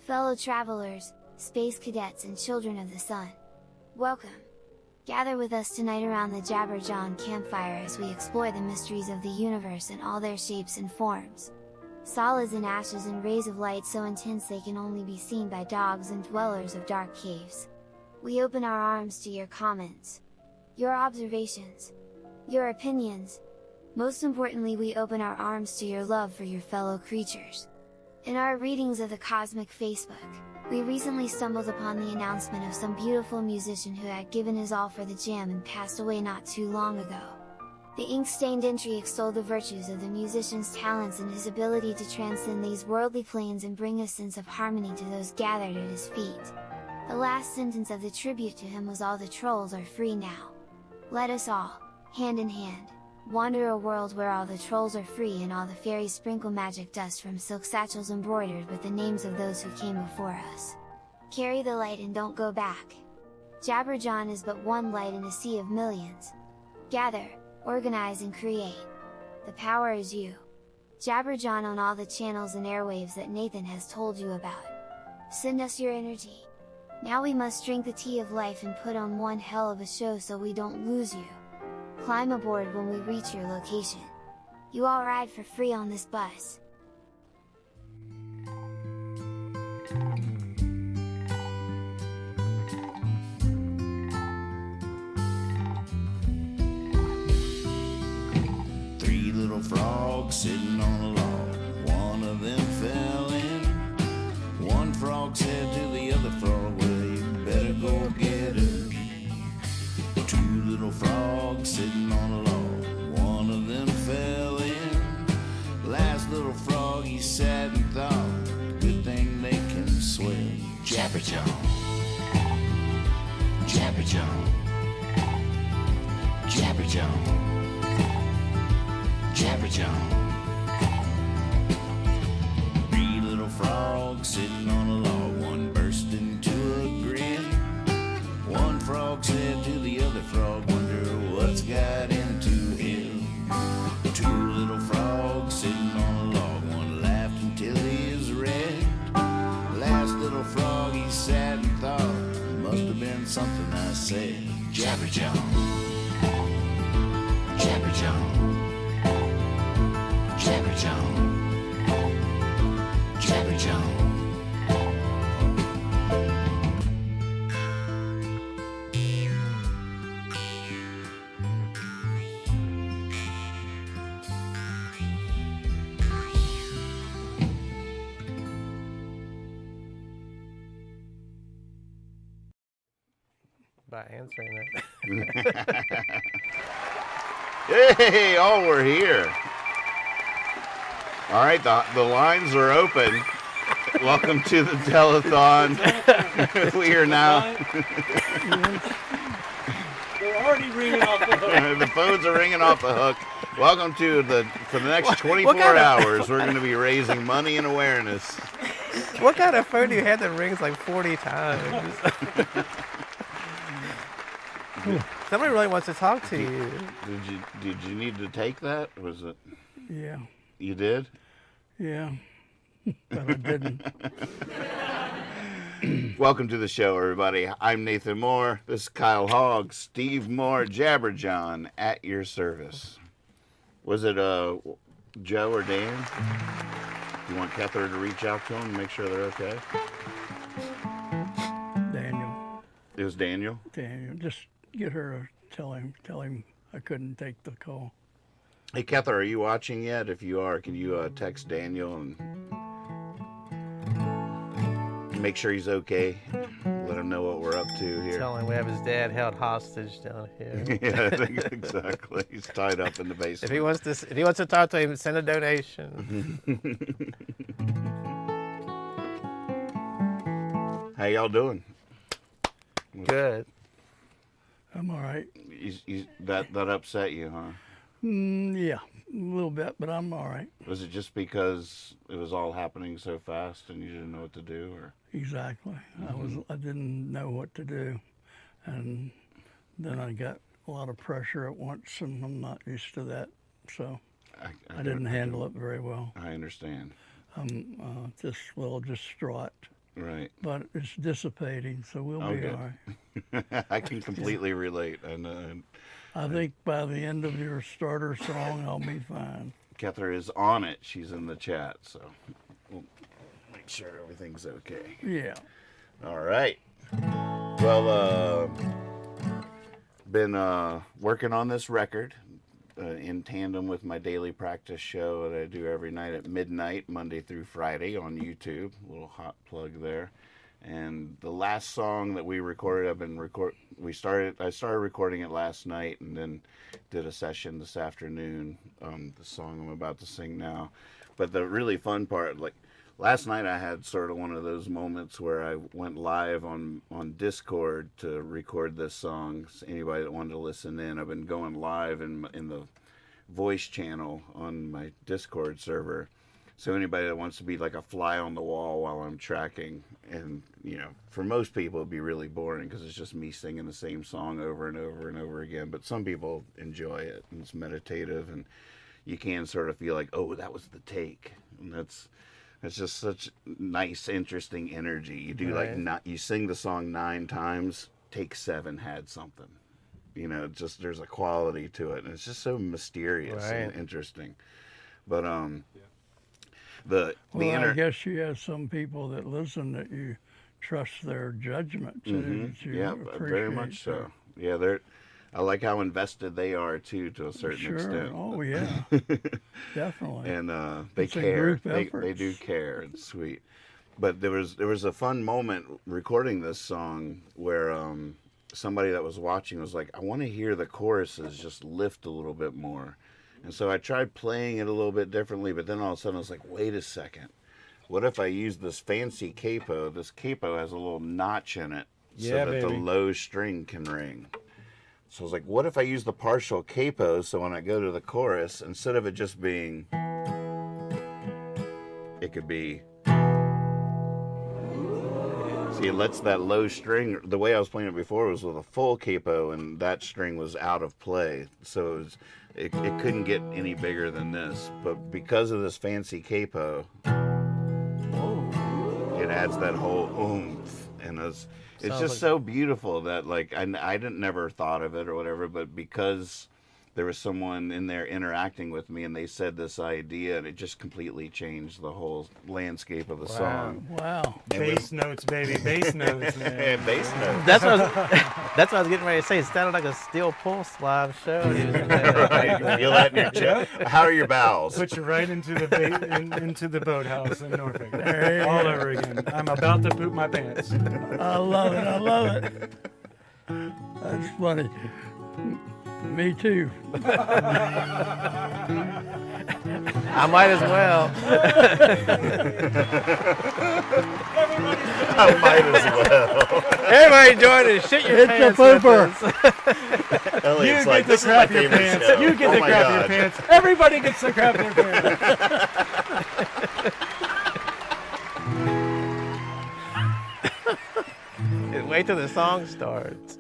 Fellow travelers, space cadets and children of the sun, welcome! Gather with us tonight around the Jawn campfire as we explore the mysteries of the universe in all their shapes and forms. Solids and ashes and rays of light so intense they can only be seen by dogs and dwellers of dark caves. We open our arms to your comments, your observations, your opinions. Most importantly, we open our arms to your love for your fellow creatures. In our readings of the Cosmic Facebook, we recently stumbled upon the announcement of some beautiful musician who had given his all for the jam and passed away not too long ago. The ink-stained entry extolled the virtues of the musician's talents and his ability to transcend these worldly planes and bring a sense of harmony to those gathered at his feet. The last sentence of the tribute to him was, "All the trolls are free now." Let us all, hand in hand, wander a world where all the trolls are free and all the fairies sprinkle magic dust from silk satchels embroidered with the names of those who came before us. Carry the light and don't go back. Jawn is but one light in a sea of millions. Gather, organize and create. The power is you. Jawn on all the channels and airwaves that Nathan has told you about. Send us your energy. Now we must drink the tea of life and put on one hell of a show so we don't lose you. Climb aboard when we reach your location. You all ride for free on this bus. Three little frogs sitting on a log. One of them fell in. One frog said to the other frog, "Well, you better go get her." Two little frogs sitting on a log. One of them fell in. Last little frog, he sat and thought, good thing they can swim. Jabberjaw, Jabberjaw, Jabberjaw, Jabberjaw. Three little frogs sitting on a log. One burst into a grin. One frog said to the other frog, "Wonder what's got into him." Two little frogs sitting on a log. One laughed until he is red. Last little frog, he sat and thought, must have been something I said. Jabberjaw, Jabberjaw, Jabberjaw, Jabberjaw. By answering that. Hey, we're here. All right, the lines are open. Welcome to the telethon. We are now. They're already ringing off the hook. The phones are ringing off the hook. Welcome to for the next 24 hours, we're going to be raising money and awareness. What kind of phone do you have that rings like 40 times? Somebody really wants to talk to you. Did you need to take that? Was it? Yeah, You did? yeah. But I didn't. Welcome to the show, everybody. I'm Nathan Moore. This is Kyle Hogg, Steve Moore, Jabberjaw at your service. Was it Joe or Dan? You want Kether to reach out to them and make sure they're okay? Daniel, It was Daniel? just get her to tell him I couldn't take the call. Hey, Kether, are you watching yet? If you are, can you text Daniel and make sure he's okay? Let him know what we're up to here. Tell him we have his dad held hostage down here. Yeah, I think exactly. He's tied up in the basement. If he wants to talk to him, send a donation. How y'all doing? Good. I'm all right. That upset you, huh? Yeah, a little bit, but I'm all right. Was it just because it was all happening so fast and you didn't know what to do, or? Exactly. I didn't know what to do, and then I got a lot of pressure at once, and I'm not used to that, so I didn't handle it very well. I understand. I'm just a little distraught. Right. but it's dissipating, so we'll be Okay. all right. I can completely relate. And I think by the end of your starter song, I'll be fine. Kether is on it. She's in the chat, so we'll make sure everything's okay. Yeah. All right. Well, been working on this record in tandem with my daily practice show that I do every night at midnight, Monday through Friday on YouTube. A little hot plug there. And the last song that we recorded, I started recording it last night and then did a session this afternoon. The song I'm about to sing now. But the really fun part, like last night, I had sort of one of those moments where I went live on Discord to record this song. So anybody that wanted to listen in, I've been going live in the voice channel on my Discord server. So anybody that wants to be like a fly on the wall while I'm tracking, and for most people it'd be really boring because it's just me singing the same song over and over and over again. But some people enjoy it, and it's meditative, and you can sort of feel like, oh, that was the take, and it's just such nice, interesting energy. You do you sing the song 9 times, take 7 had something. Just there's a quality to it, and it's just so mysterious and interesting. But I guess you have some people that listen that you trust their judgment too. Yeah, very much so. Yeah, I like how invested they are too, to a certain extent. Oh yeah, definitely. And they care. They do care. It's sweet. But there was a fun moment recording this song where somebody that was watching was like, I want to hear the choruses just lift a little bit more. And so I tried playing it a little bit differently, but then all of a sudden I was like, wait a second. What if I use this fancy capo? This capo has a little notch in it so that the low string can ring. So I was like, what if I use the partial capo so when I go to the chorus, instead of it just being, it could be, see, it lets that low string, the way I was playing it before was with a full capo and that string was out of play. So it couldn't get any bigger than this. But because of this fancy capo, it adds that whole oomph. And it's just so beautiful that, like, I didn't never thought of it or whatever, but because there was someone in there interacting with me and they said this idea, and it just completely changed the whole landscape of the song. Wow. Bass notes, baby. Bass notes, man. Bass notes. That's what I was getting ready to say. It sounded like a Steel Pulse live show. Right, you feel that in your chest? How are your bowels? Put you right into the into the boathouse in Norfolk. All over again. I'm about to poop my pants. I love it. I love it. That's funny. Me too. I might as well. I might as well. Everybody join us. Shit your It's pants. a pooper. Elliot's You like, get to this is my crap your favorite pants. show. You get Oh to my crap God. your pants. Everybody gets to crap their pants. Wait till the song starts.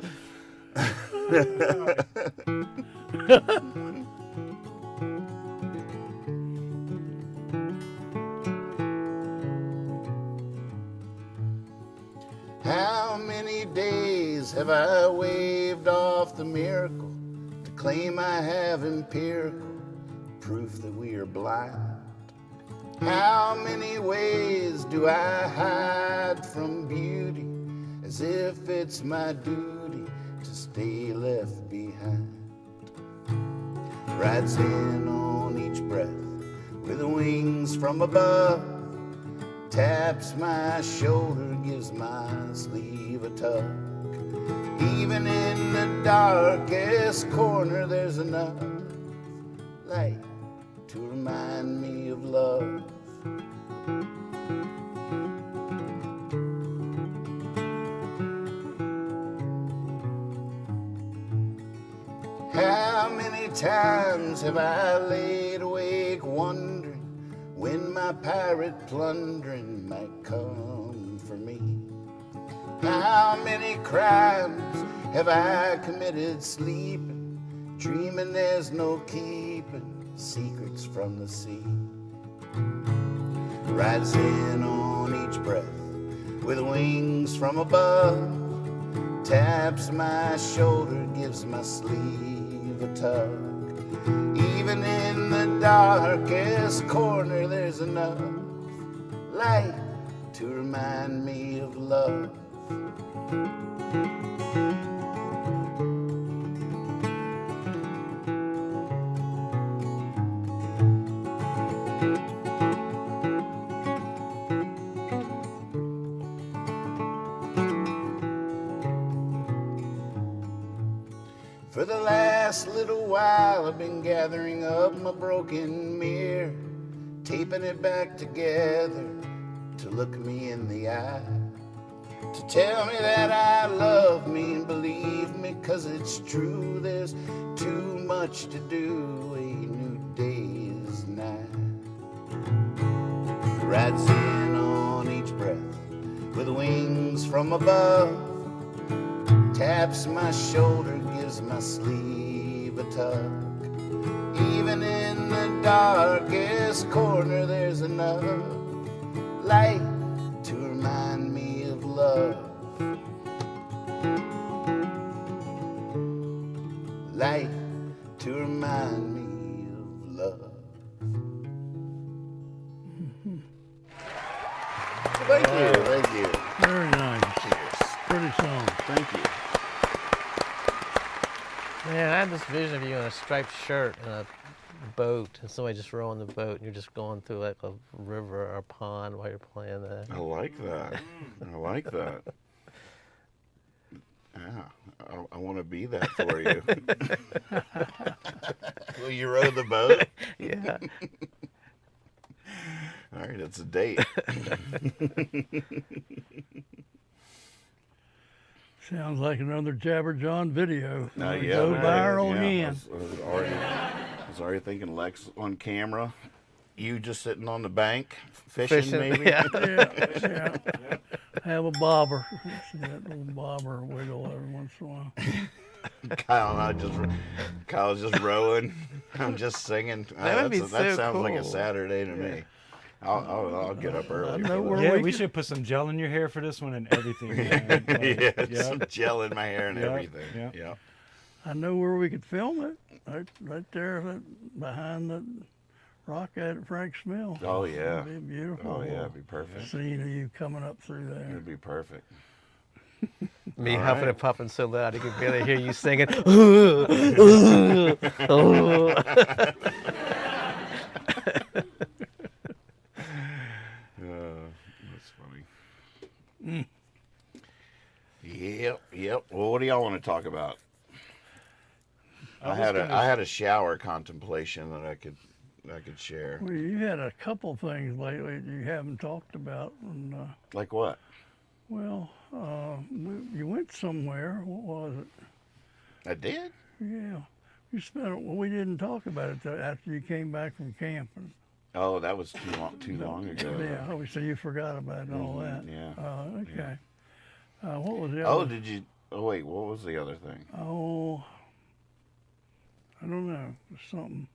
How many days have I waved off the miracle to claim I have empirical proof that we are blind? How many ways do I hide from beauty as if it's my duty to stay left behind? Rides in on each breath with wings from above, taps my shoulder, gives my sleeve a tug. Even in the darkest corner there's enough light to remind me of love. How many times have I laid awake wondering when my pirate plundering might come for me? How many crimes have I committed sleeping, dreaming there's no keeping secrets from the sea? Rides in on each breath with wings from above, taps my shoulder, gives my sleeve a tug. Even in the darkest corner, there's enough light to remind me of love. For the last little while I've been gathering up my broken mirror, taping it back together to look me in the eye, to tell me that I love me and believe me, 'cause it's true, there's too much to do, a new day is nigh. Rides in on each breath with wings from above, taps my shoulder, gives my sleeve a tug. Even in the darkest corner, there's enough light to remind me of love. Light to remind me of love. Thank you, thank you. Very nice. Cheers. Pretty song. Thank you. Man, I had this vision of you in a striped shirt and a boat, and somebody just rowing the boat, and you're just going through like a river or a pond while you're playing that. I like that. I like that. Yeah, I want to be that for you. Will you row the boat? Yeah. All right, it's a date. Sounds like another Jabber Jawn video. Yeah, Go man. viral Yeah, again. I was already thinking Lex on camera. You just sitting on the bank fishing maybe? Yeah. Yeah. Have a bobber. See that little bobber wiggle every once in a while. Kyle's just rowing. I'm just singing. That would be that so sounds like a cool. Saturday to me. I'll get up early. I know for where that. Yeah, we we could- should put some gel in your hair for this one and everything. Man. Yeah, Yep. some gel in my hair and Yep, everything. yep. Yeah. I know where we could film it. Right there, behind the rock at Frank's Mill. Oh yeah. It'd be beautiful. Oh yeah, it'd be perfect. Scene of you coming up through there. It'd be perfect. Me All huffing right. and puffing so loud you could barely hear you singing. That's funny. Yep. Well, what do y'all want to talk about? I had a shower contemplation that I could share. Well, you had a couple things lately that you haven't talked about. And, Like what? well, you went somewhere. What was it? I did. Yeah. You spent it. Well, we didn't talk about it till after you came back from camping. Oh, that was too long ago. Yeah. Oh, so you forgot about all that. Yeah. Okay. What was the Oh, other? did you? Oh, wait. What was the other thing? Oh, I don't know. Something.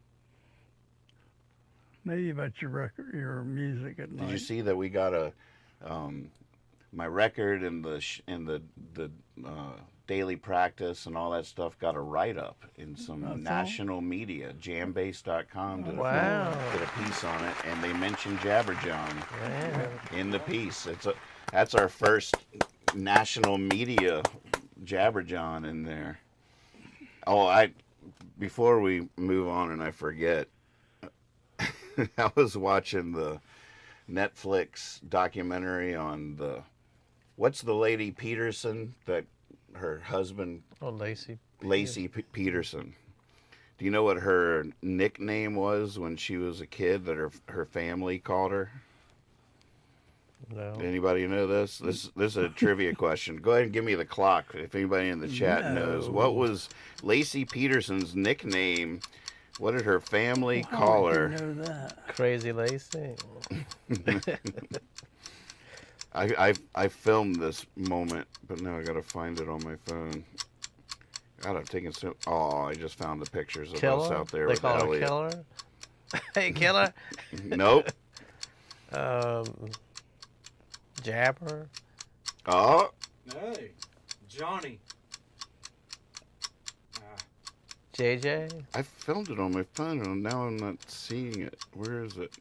Maybe about your record, your music at night. Did you see that we got my record and the daily practice and all that stuff got a write-up in some That's all? national media. Jambase.com did, Wow. did a piece on it, and they mentioned Jabberjawn Yeah. in the piece. That's our first national media Jabberjawn in there. Oh, before we move on and I forget, I was watching the Netflix documentary on what's the lady Peterson that her husband Oh, Lacey. Peterson. Do you know what her nickname was when she was a kid that her family called her? No. Anybody know this? This is a trivia question. Go ahead and give me the clock if anybody in the chat knows. No. What was Lacey Peterson's nickname? What did her family How call would you her? know that? Crazy Lacey. I filmed this moment, but now I gotta find it on my phone. God, I've taken so. Oh, I just found the pictures of us Killer? out there They with call her Elliot. Killer? Hey, Killer. Nope. Jabber. Oh, Hey, Johnny. JJ? I filmed it on my phone and now I'm not seeing it. Where is it?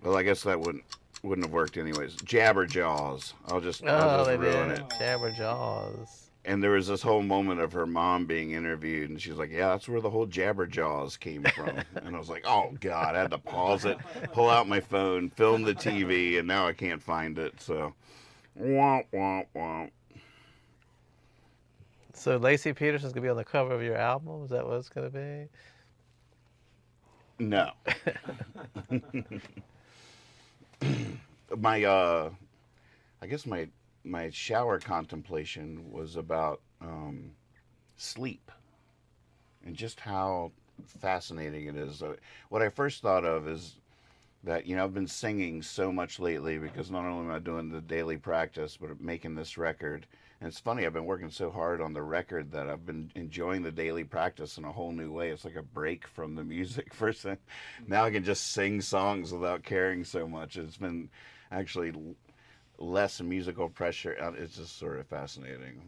Well, I guess that wouldn't have worked anyways. Jabberjaws. I'll just They ruin did. it. Jabberjaws. And there was this whole moment of her mom being interviewed, and she's like, "Yeah, that's where the whole Jabberjaws came from." And I was like, "Oh God!" I had to pause it, pull out my phone, film the TV, and now I can't find it. So, womp womp womp. So Lacey Peterson's gonna be on the cover of your album? Is that what it's gonna be? No. My I guess my shower contemplation was about sleep and just how fascinating it is. What I first thought of is that, I've been singing so much lately because not only am I doing the daily practice, but making this record. And it's funny, I've been working so hard on the record that I've been enjoying the daily practice in a whole new way. It's like a break from the music. First, now I can just sing songs without caring so much. It's been actually less musical pressure. It's just sort of fascinating.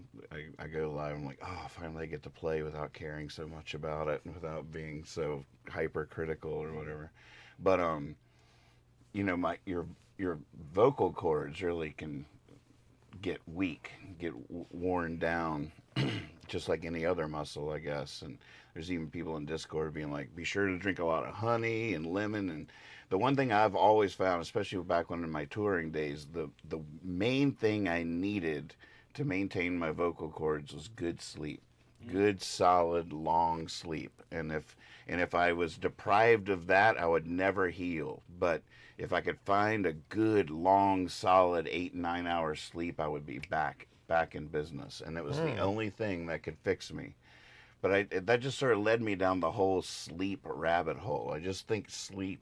I go live, I'm like, oh, finally I get to play without caring so much about it and without being so hypercritical or whatever. But your vocal cords really can get weak, get worn down, just like any other muscle, I guess. And there's even people in Discord being like, be sure to drink a lot of honey and lemon. And the one thing I've always found, especially back when in my touring days, the main thing I needed to maintain my vocal cords was good sleep, good, solid, long sleep. And if I was deprived of that, I would never heal. But if I could find a good, long, solid 8-9 hours sleep, I would be back in business. And it was the only thing that could fix me. But that just sort of led me down the whole sleep rabbit hole. I just think sleep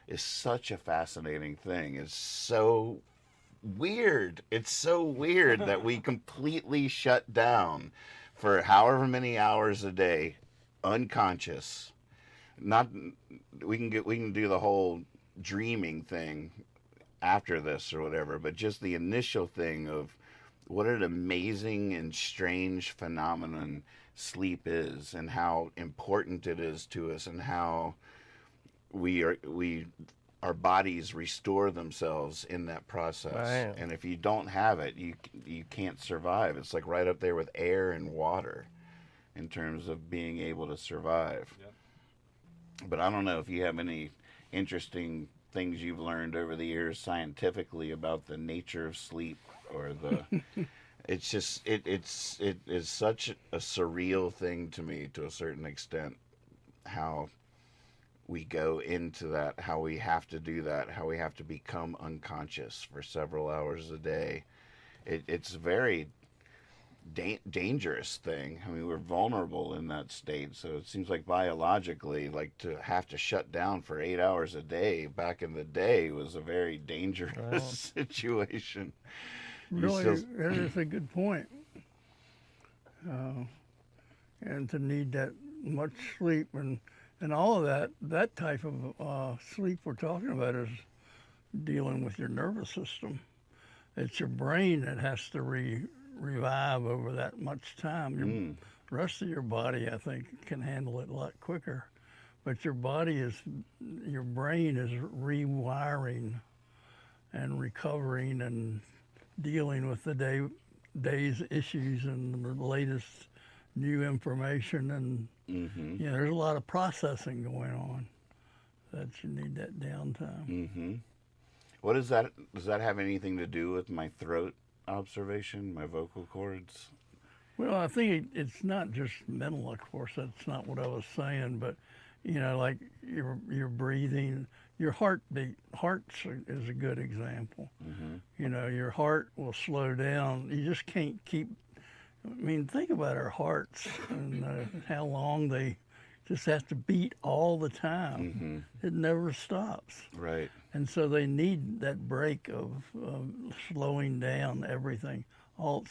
is such a fascinating thing. It's so weird. It's so weird that we completely shut down for however many hours a day, unconscious. Not we can do the whole dreaming thing after this or whatever, but just the initial thing of what an amazing and strange phenomenon sleep is, and how important it is to us, and how our bodies restore themselves in that process. Right. And if you don't have it, you can't survive. It's like right up there with air and water in terms of being able to survive. Yep. But I don't know if you have any interesting things you've learned over the years scientifically about the nature of sleep, or the it's just it is such a surreal thing to me, to a certain extent, how we go into that, how we have to do that, how we have to become unconscious for several hours a day. It's a very dangerous thing. I mean, we're vulnerable in that state, so it seems like biologically, like to have to shut down for 8 hours a day back in the day was a very dangerous situation. Really, that is a good point. And to need that much sleep and all of that type of sleep we're talking about is dealing with your nervous system. It's your brain that has to revive over that much time. The rest of your body, I think, can handle it a lot quicker. But your brain is rewiring and recovering and dealing with the day's issues and the latest new information. And there's a lot of processing going on that you need that downtime. What is that? Does that have anything to do with my throat observation, my vocal cords? Well, I think it's not just mental, of course. That's not what I was saying, but like your breathing, your heartbeat. Is a good example. Your heart will slow down. You just can't keep. I mean, think about our hearts and how long they just have to beat all the time. It never stops. Right. And so they need that break of slowing down everything. All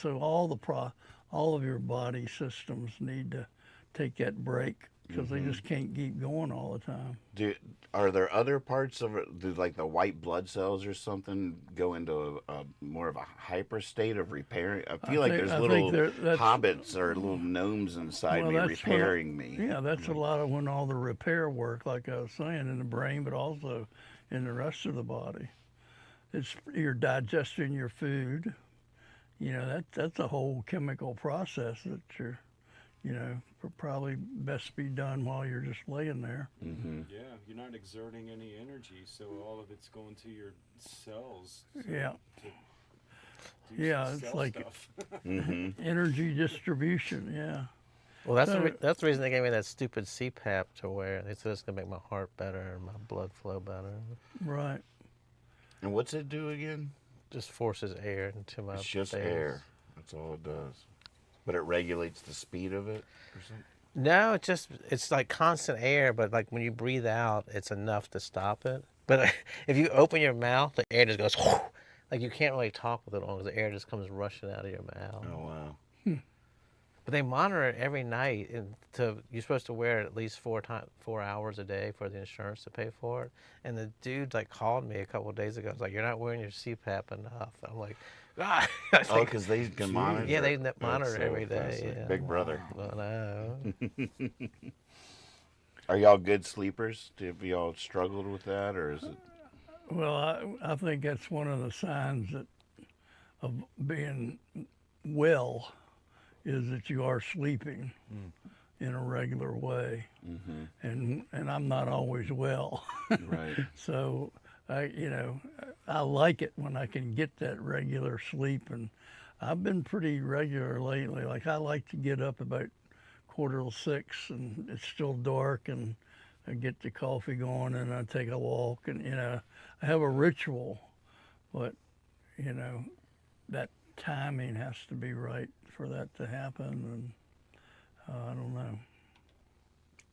of your body systems need to take that break because they just can't keep going all the time. Are there other parts of it, like the white blood cells or something, go into a more of a hyper state of repairing? I feel like there's little hobbits or little gnomes inside me repairing me. Yeah, that's a lot of when all the repair work, like I was saying, in the brain, but also in the rest of the body. You're digesting your food. You know, that's a whole chemical process that you're, you know, probably best be done while you're just laying there. Mm-hmm. Yeah, you're not exerting any energy, so all of it's going to your cells. Yeah. Yeah, it's like Mm-hmm. energy distribution. Yeah. Well, that's the reason they gave me that stupid CPAP to wear. They said it's gonna make my heart better and my blood flow better. Right. And what's it do again? Just forces air into my It's just face. air. That's all it does. But it regulates the speed of it or something? No, it's like constant air, but like when you breathe out, it's enough to stop it. But if you open your mouth, the air just goes, like you can't really talk with it on because the air just comes rushing out of your mouth. Oh, wow. But they monitor it every night, and you're supposed to wear it at least 4 hours a day for the insurance to pay for it. And the dude like called me a couple of days ago. He's like, "You're not wearing your CPAP enough." I'm like, "Ah." Oh, because they can monitor. Yeah, they it. monitor That's every day. fascinating. Yeah. Big brother. I know. Are y'all good sleepers? Have y'all struggled with that, or is it? Well, I think that's one of the signs of being well is that you are sleeping in a regular way, and I'm not always well. Right. So I like it when I can get that regular sleep, and I've been pretty regular lately. Like I like to get up about 5:45, and it's still dark, and I get the coffee going, and I take a walk, and I have a ritual, but that timing has to be right for that to happen, and I don't know.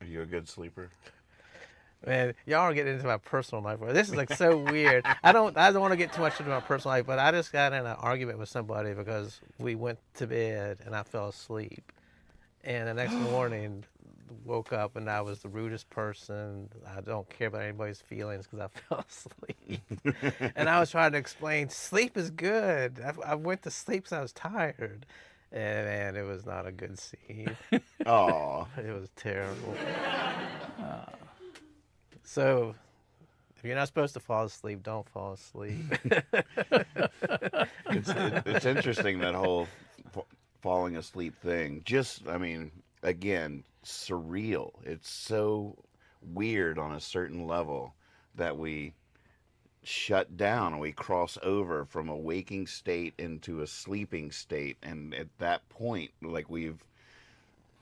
Are you a good sleeper? Man, y'all are getting into my personal life. This is like so weird. I don't want to get too much into my personal life, but I just got in an argument with somebody because we went to bed and I fell asleep. And the next morning, woke up and I was the rudest person. I don't care about anybody's feelings because I fell asleep. And I was trying to explain, sleep is good. I went to sleep because I was tired. And man, it was not a good scene. Oh, It was terrible. So, if you're not supposed to fall asleep, don't fall asleep. it's interesting that whole falling asleep thing. Again, surreal. It's so weird on a certain level that we shut down. We cross over from a waking state into a sleeping state, and at that point, like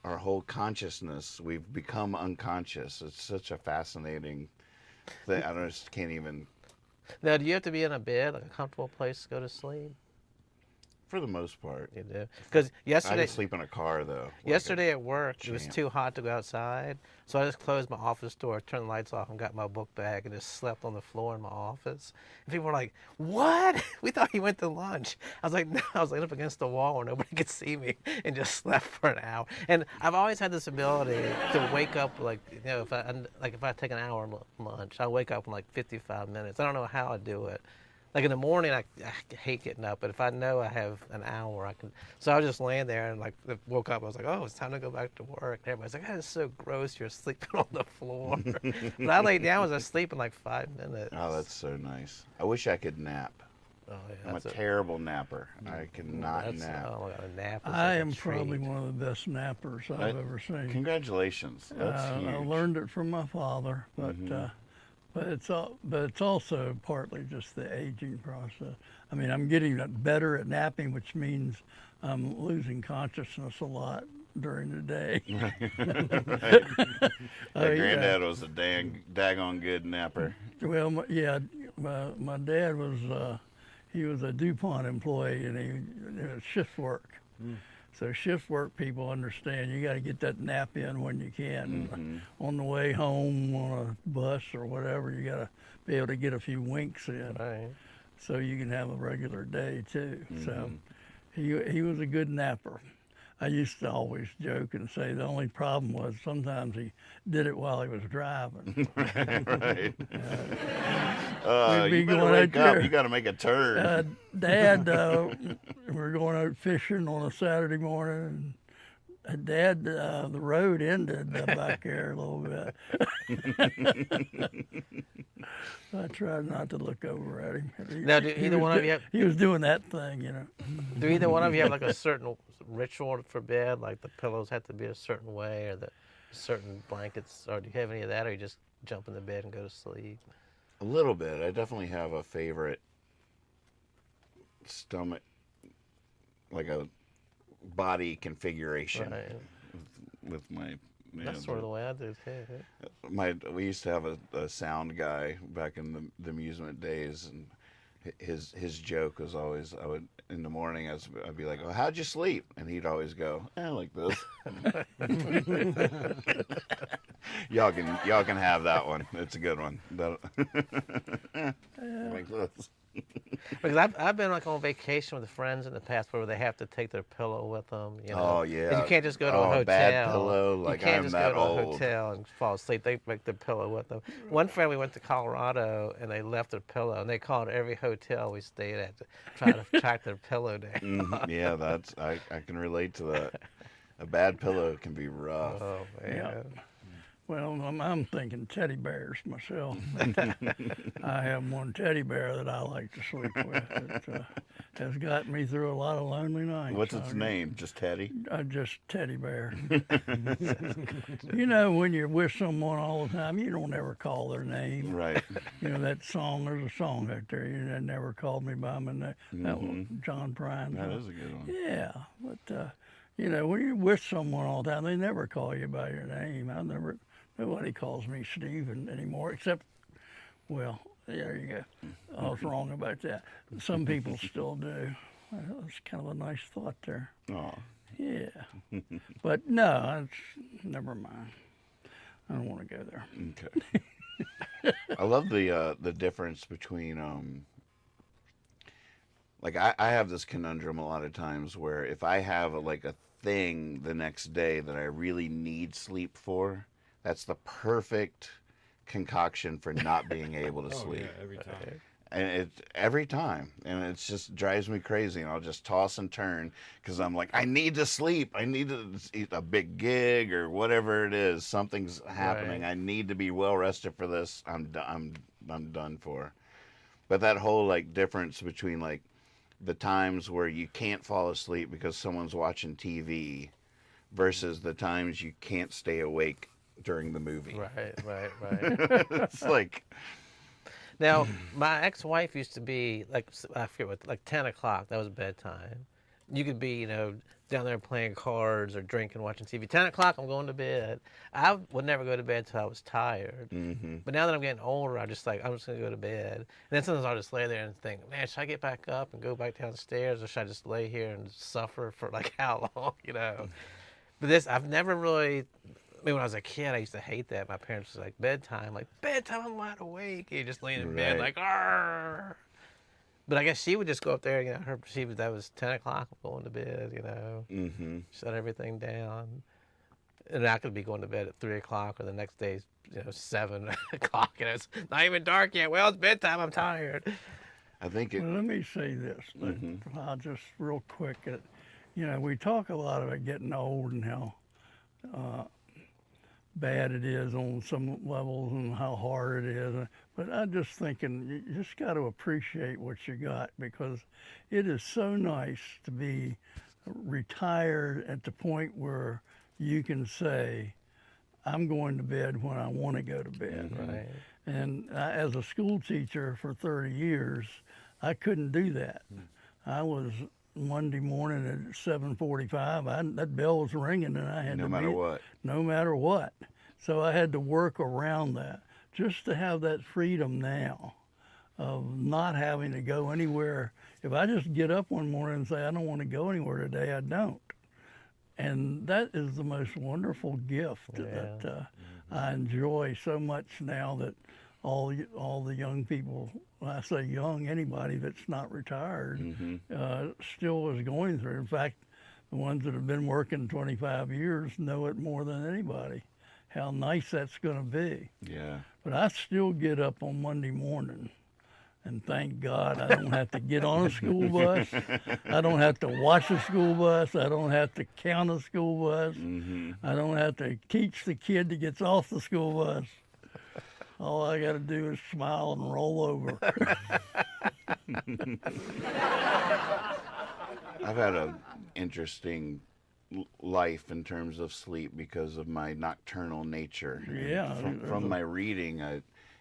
our whole consciousness, we've become unconscious. It's such a fascinating thing. I just can't even. Now, do you have to be in a bed, like a comfortable place to go to sleep? For the most part. You do? Because I yesterday, can sleep in a car, though. yesterday at work, it was champ. too hot to go outside, so I just closed my office door, turned the lights off, and got my book bag and just slept on the floor in my office. And people were like, "What? We thought you went to lunch." I was like, "No, I was laid up against the wall where nobody could see me and just slept for an hour." And I've always had this ability to wake up if I take an hour lunch, I wake up in like 55 minutes. I don't know how I do it. Like in the morning, I hate getting up, but if I know I have an hour, I can. So I was just laying there and woke up. I was like, "Oh, it's time to go back to work." And everybody's like, "Oh, it's so gross. You're sleeping on the floor." But I lay down, I was asleep in like 5 minutes. Oh, that's so nice. I wish I could nap. Oh, yeah, I'm a terrible napper. I cannot nap. Oh my God, a nap is I like a am probably treat. one of the best nappers I've ever seen. Congratulations. That's huge. I learned it from my father, but it's also partly just the aging process. I mean, I'm getting better at napping, which means I'm losing consciousness a lot during the day. My granddad was a daggone good napper. Well, my dad was he was a DuPont employee, and he was shift work. So shift work people understand you got to get that nap in when you can. On the way home on a bus or whatever, you got to be able to get a few winks in, Right. so you can have a regular day too. So he was a good napper. I used to always joke and say the only problem was sometimes he did it while he was driving. Right. We'd be You better going wake out up. there. You got to make a turn. Dad, we were going out fishing on a Saturday morning, and Dad, the road ended back there a little bit. I tried not to look over at him. Now, do either one of you have, He was doing that thing, do either one of you have like a certain ritual for bed? Like the pillows have to be a certain way, or the certain blankets, or do you have any of that, or you just jump in the bed and go to sleep? A little bit. I definitely have a favorite stomach, like a body configuration Right. with my. That's sort of the way I do too. We used to have a sound guy back in the amusement days, and his joke was always, in the morning I'd be like, "Oh, how'd you sleep?" And he'd always go, like this. Y'all can have that one. It's a good one. Like this. Because I've been like on vacation with friends in the past where they have to take their pillow with them. You know? Oh yeah. 'Cause you can't just go to a hotel. A bad pillow. Like you can't I'm just that go to old. a hotel and fall asleep. They make their pillow with them. One friend, we went to Colorado and they left their pillow, and they called every hotel we stayed at to try to track their pillow down. Mhm. Yeah, I can relate to that. A bad pillow can be rough. Oh man. Yeah. Well, I'm thinking teddy bears myself. I have one teddy bear that I like to sleep with. It has got me through a lot of lonely nights. What's its name? Just Teddy? Just teddy bear. You know, when you're with someone all the time, you don't ever call their name. Right. You know, that song, there's a song out there, you know, never called me by my name. That was John Prine. That is a good one. Yeah, but, you know, when you're with someone all the time, they never call you by your name. Nobody calls me Steven anymore, except, well, there you go. I was wrong about that. Some people still do. Well, that's kind of a nice thought there. Oh. Yeah. But no, never mind. I don't want to go there. Okay. I love the difference between like I have this conundrum a lot of times where if I have a thing the next day that I really need sleep for, that's the perfect concoction for not being able to Oh sleep. yeah, every time. And every time, and it just drives me crazy. And I'll just toss and turn because I'm like, I need to sleep. I need to eat a big gig or whatever it is. Something's happening. Right. I need to be well rested for this. I'm done for. But that whole difference between the times where you can't fall asleep because someone's watching TV versus the times you can't stay awake during the movie. Right. It's like. Now, my ex-wife used to be I forget what, 10 o'clock. That was bedtime. You could be, down there playing cards or drinking, watching TV. 10 o'clock, I'm going to bed. I would never go to bed till I was tired. Mm-hmm. But now that I'm getting older, I'm just going to go to bed. And then sometimes I'll just lay there and think, man, should I get back up and go back downstairs, or should I just lay here and suffer for how long, But I've never really. I mean, when I was a kid, I used to hate that. My parents was bedtime, I'm wide awake. You just laying in bed, Right. Arr! But I guess she would just go up there, that was 10 o'clock, I'm going to bed, Mm-hmm. shut everything down. And I could be going to bed at 3 o'clock, or the next day, 7 o'clock, and it's not even dark yet. Well, it's bedtime, I'm tired. I think it. Well, let me say this. I'll just real quick. We talk a lot about getting old and how bad it is on some levels and how hard it is. But I'm just thinking you just got to appreciate what you got, because it is so nice to be retired at the point where you can say, I'm going to bed when I want to go to bed. Right. And as a school teacher for 30 years, I couldn't do that. I was Monday morning at 7:45. That bell was ringing, and I had No to matter be, what. no matter what. So I had to work around that just to have that freedom now of not having to go anywhere. If I just get up one morning and say I don't want to go anywhere today, I don't. And that is the most wonderful gift that I enjoy so much now, that all the young people, when I say young, anybody that's not retired, still is going through. In fact, the ones that have been working 25 years know it more than anybody, how nice that's going to be. Yeah. But I still get up on Monday morning, and thank God I don't have to get on a school bus. I don't have to watch a school bus. I don't have to count a school bus. I don't have to teach the kid that gets off the school bus. All I got to do is smile and roll over. I've had an interesting life in terms of sleep because of my nocturnal nature. Yeah. From my reading,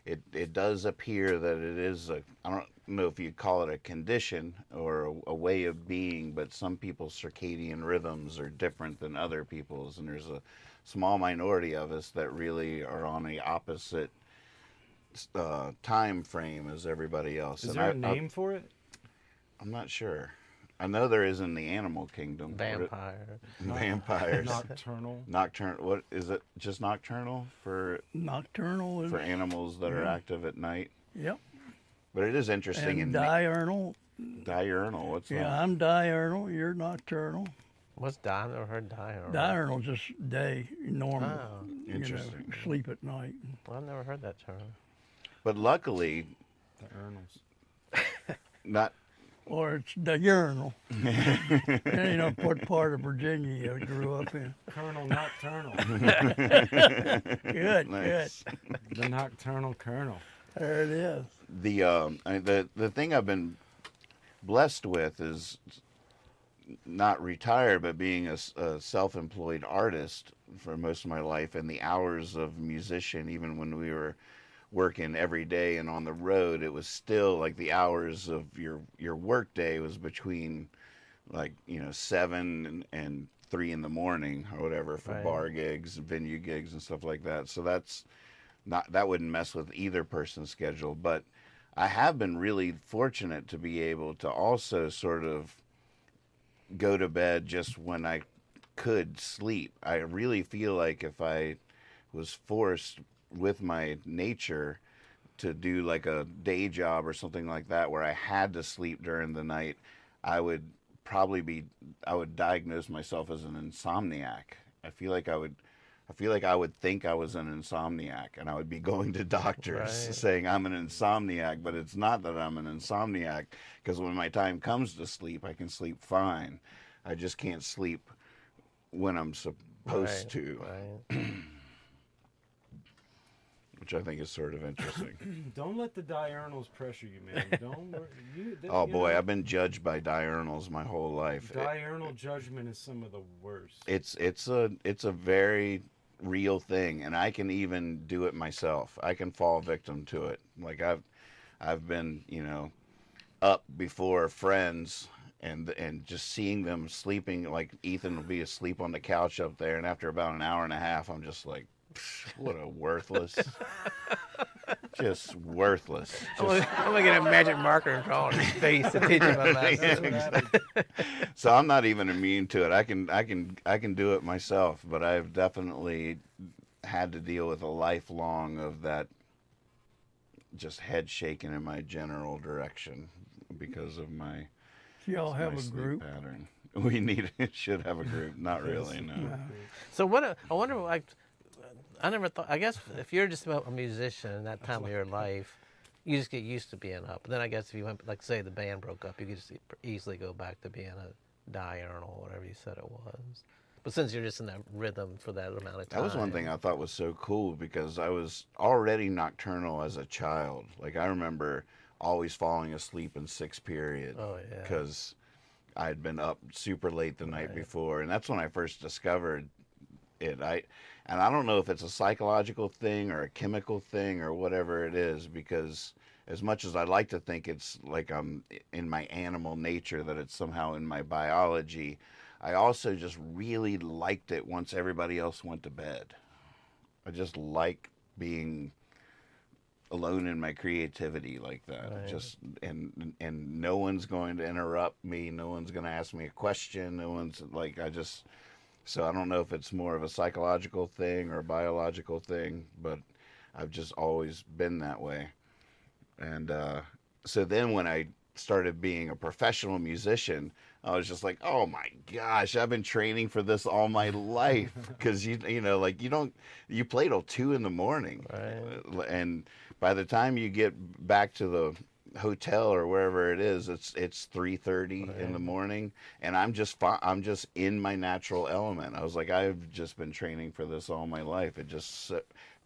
it does appear that it is I don't know if you'd call it a condition or a way of being, but some people's circadian rhythms are different than other people's, and there's a small minority of us that really are on the opposite time frame as everybody else. Is there a name for it? I'm not sure. I know there is in the animal kingdom. Vampire. Vampires. Nocturnal. Nocturnal. What is it? Just nocturnal for Nocturnal is, animals that are active at night. yep. But it is interesting. And diurnal. Diurnal. What's Yeah, that? I'm diurnal. You're nocturnal. What's I've never heard diurnal. Diurnal just day, normal. Oh, Interesting. Sleep at night. well, I've never heard that term. But luckily, The Ernals. not. Or it's diurnal. You know what part of Virginia you grew up in. Colonel Nocturnal. Good, Nice. The Nocturnal Colonel. good. There it is. The thing I've been blessed with is not retired, but being a self-employed artist for most of my life, and the hours of musician, even when we were working every day and on the road, it was still like the hours of your work day was between 7 and 3 in the morning or whatever for Right. bar gigs, venue gigs and stuff like that. So that wouldn't mess with either person's schedule. But I have been really fortunate to be able to also sort of go to bed just when I could sleep. I really feel like if I was forced with my nature to do like a day job or something like that where I had to sleep during the night, I would diagnose myself as an insomniac. I feel like I would think I was an insomniac, and I would be going to doctors Right. saying I'm an insomniac, but it's not that I'm an insomniac, because when my time comes to sleep, I can sleep fine. I just can't sleep when I'm supposed Right, to, Right. which I think is sort of interesting. Don't let the diurnals pressure you, man. Don't worry. Oh boy, I've been judged by diurnals my whole life. Diurnal judgment is some of the worst. It's a very real thing, and I can even do it myself. I can fall victim to it. Like I've been, up before friends and just seeing them sleeping, like Ethan will be asleep on the couch up there, and after about an hour and a half, I'm just like, what a worthless, just worthless. I'm gonna get a magic marker and draw on his face to teach him about that. So I'm not even immune to it. I can do it myself, but I've definitely had to deal with a lifelong of that just head shaking in my general direction because of my Y'all have my a sleep group. pattern. Should have a group. Not really, no. So what? I wonder. Like, I never thought. I guess if you're just a musician in that time of your life, you just get used to being up. But then I guess if you went, like, say the band broke up, you could just easily go back to being a diurnal, whatever you said it was. But since you're just in that rhythm for that amount of time, That was one thing I thought was so cool because I was already nocturnal as a child. Like I remember always falling asleep in 6 period. Oh, yeah. Because I had been up super late the night before, and that's when I first discovered it. And I don't know if it's a psychological thing or a chemical thing or whatever it is, because as much as I like to think it's like I'm in my animal nature, that it's somehow in my biology, I also just really liked it once everybody else went to bed. I just like being alone in my creativity like that. Right. Just and no one's going to interrupt me, no one's going to ask me a question, no one's like, so I don't know if it's more of a psychological thing or a biological thing, but I've just always been that way. And so then when I started being a professional musician, I was just like, oh my gosh, I've been training for this all my life. Because you know, like you play till 2 in the morning, Right. and by the time you get back to the hotel or wherever it is, it's 3:30 in the morning, and I'm just in my natural element. I was like, I've just been training for this all my life. It just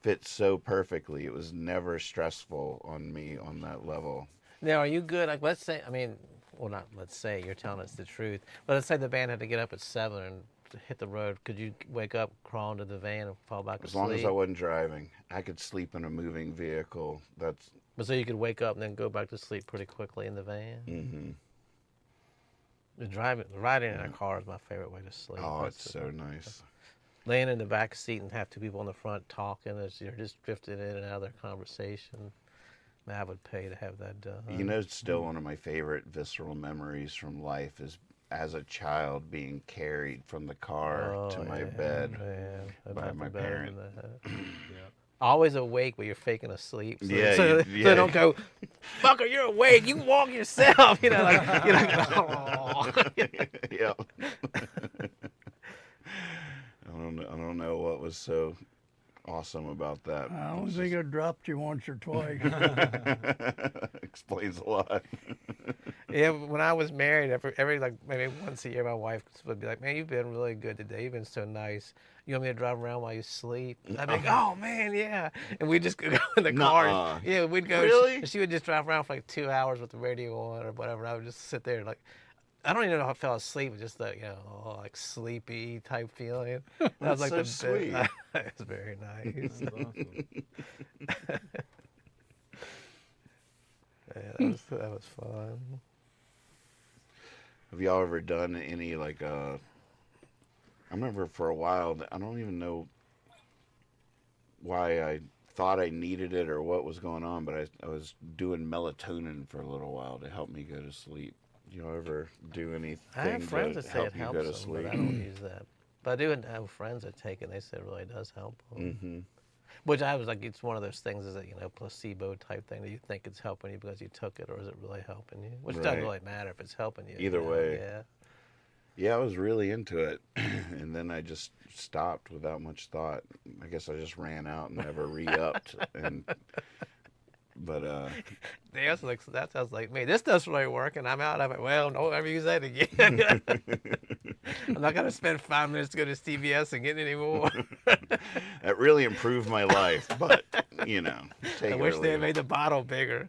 fits so perfectly. It was never stressful on me on that level. Now, are you good? Like, let's say, I mean, well, not let's say, you're telling us the truth, but let's say the band had to get up at 7 and hit the road. Could you wake up, crawl into the van, and fall back As asleep? long as I wasn't driving, I could sleep in a moving vehicle. That's But so you could wake up and then go back to sleep pretty quickly in the van? mm-hmm. Riding in a car is my favorite way to sleep. Oh, That's it's so nice. laying in the back seat and have two people in the front talking as you're just drifting in and out of their conversation. Man, I would pay to have that done. You know, still one of my favorite visceral memories from life is as a child being carried from the car to my bed by my parent. Always awake, but you're faking asleep. So, Yeah, so they don't go, fucker, you're awake. You can walk yourself. You know, like, you know, oh. Yeah. I don't know what was so awesome about that. I don't think I dropped you once or twice. Explains a lot. Yeah, when I was married, every like maybe once a year, my wife would be like, "Man, you've been really good today. You've been so nice. You want me to drive around while you sleep?" And I'd be like, "Oh man, yeah." And we'd just go in the car. Nuh-uh. Yeah, we'd go. Really? She would just drive around for like 2 hours with the radio on or whatever. And I would just sit there like, I don't even know if I fell asleep. Just that, you know, like sleepy type feeling. That was like That's so the sweet. It was very nice. Yeah, that was fun. Have y'all ever done any like I remember for a while, I don't even know why I thought I needed it or what was going on, but I was doing melatonin for a little while to help me go to sleep. Do you ever do anything I have friends to that say help it you helps go to them, sleep? but I don't use that. But I do have friends that take it, and they say it really does help them. Mm-hmm. Which I was like, it's one of those things, is that, you know, placebo type thing that you think it's helping you because you took it, or is it really helping you? Which doesn't Right. really matter if it's helping you. Either you know? way. Yeah. Yeah, I was really into it, and then I just stopped without much thought. I guess I just ran out and never re-upped. But That sounds like me. This doesn't really work, and I'm out of it. Well, don't ever use that again. I'm not going to spend 5 minutes to go to CVS and get any more. that really improved my life, but, you know, take I it wish or they leave had it. made the bottle bigger.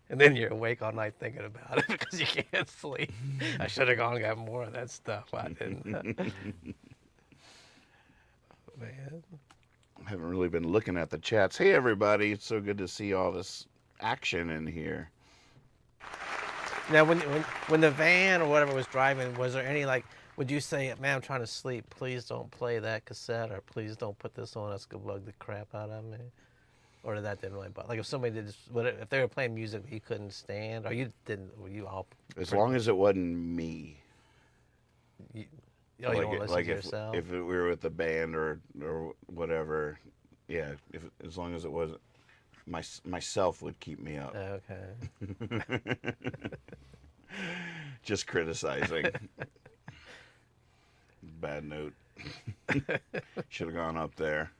And then you're awake all night thinking about it because you can't sleep. I should have gone and got more of that stuff. I didn't. Man. I haven't really been looking at the chats. Hey, everybody. It's so good to see all this action in here. Now, when the van or whatever was driving, was there any, like, would you say, man, I'm trying to sleep, please don't play that cassette, or please don't put this on, that's going to bug the crap out of me? Or that didn't really bother? Like, if somebody did, if they were playing music that you couldn't stand, or you didn't, were you all... As long as it wasn't me. You don't want to listen like to yourself? if we were with the band or whatever, yeah. As long as it wasn't myself would keep me up. Okay. Just criticizing. Bad note. Should have gone up there.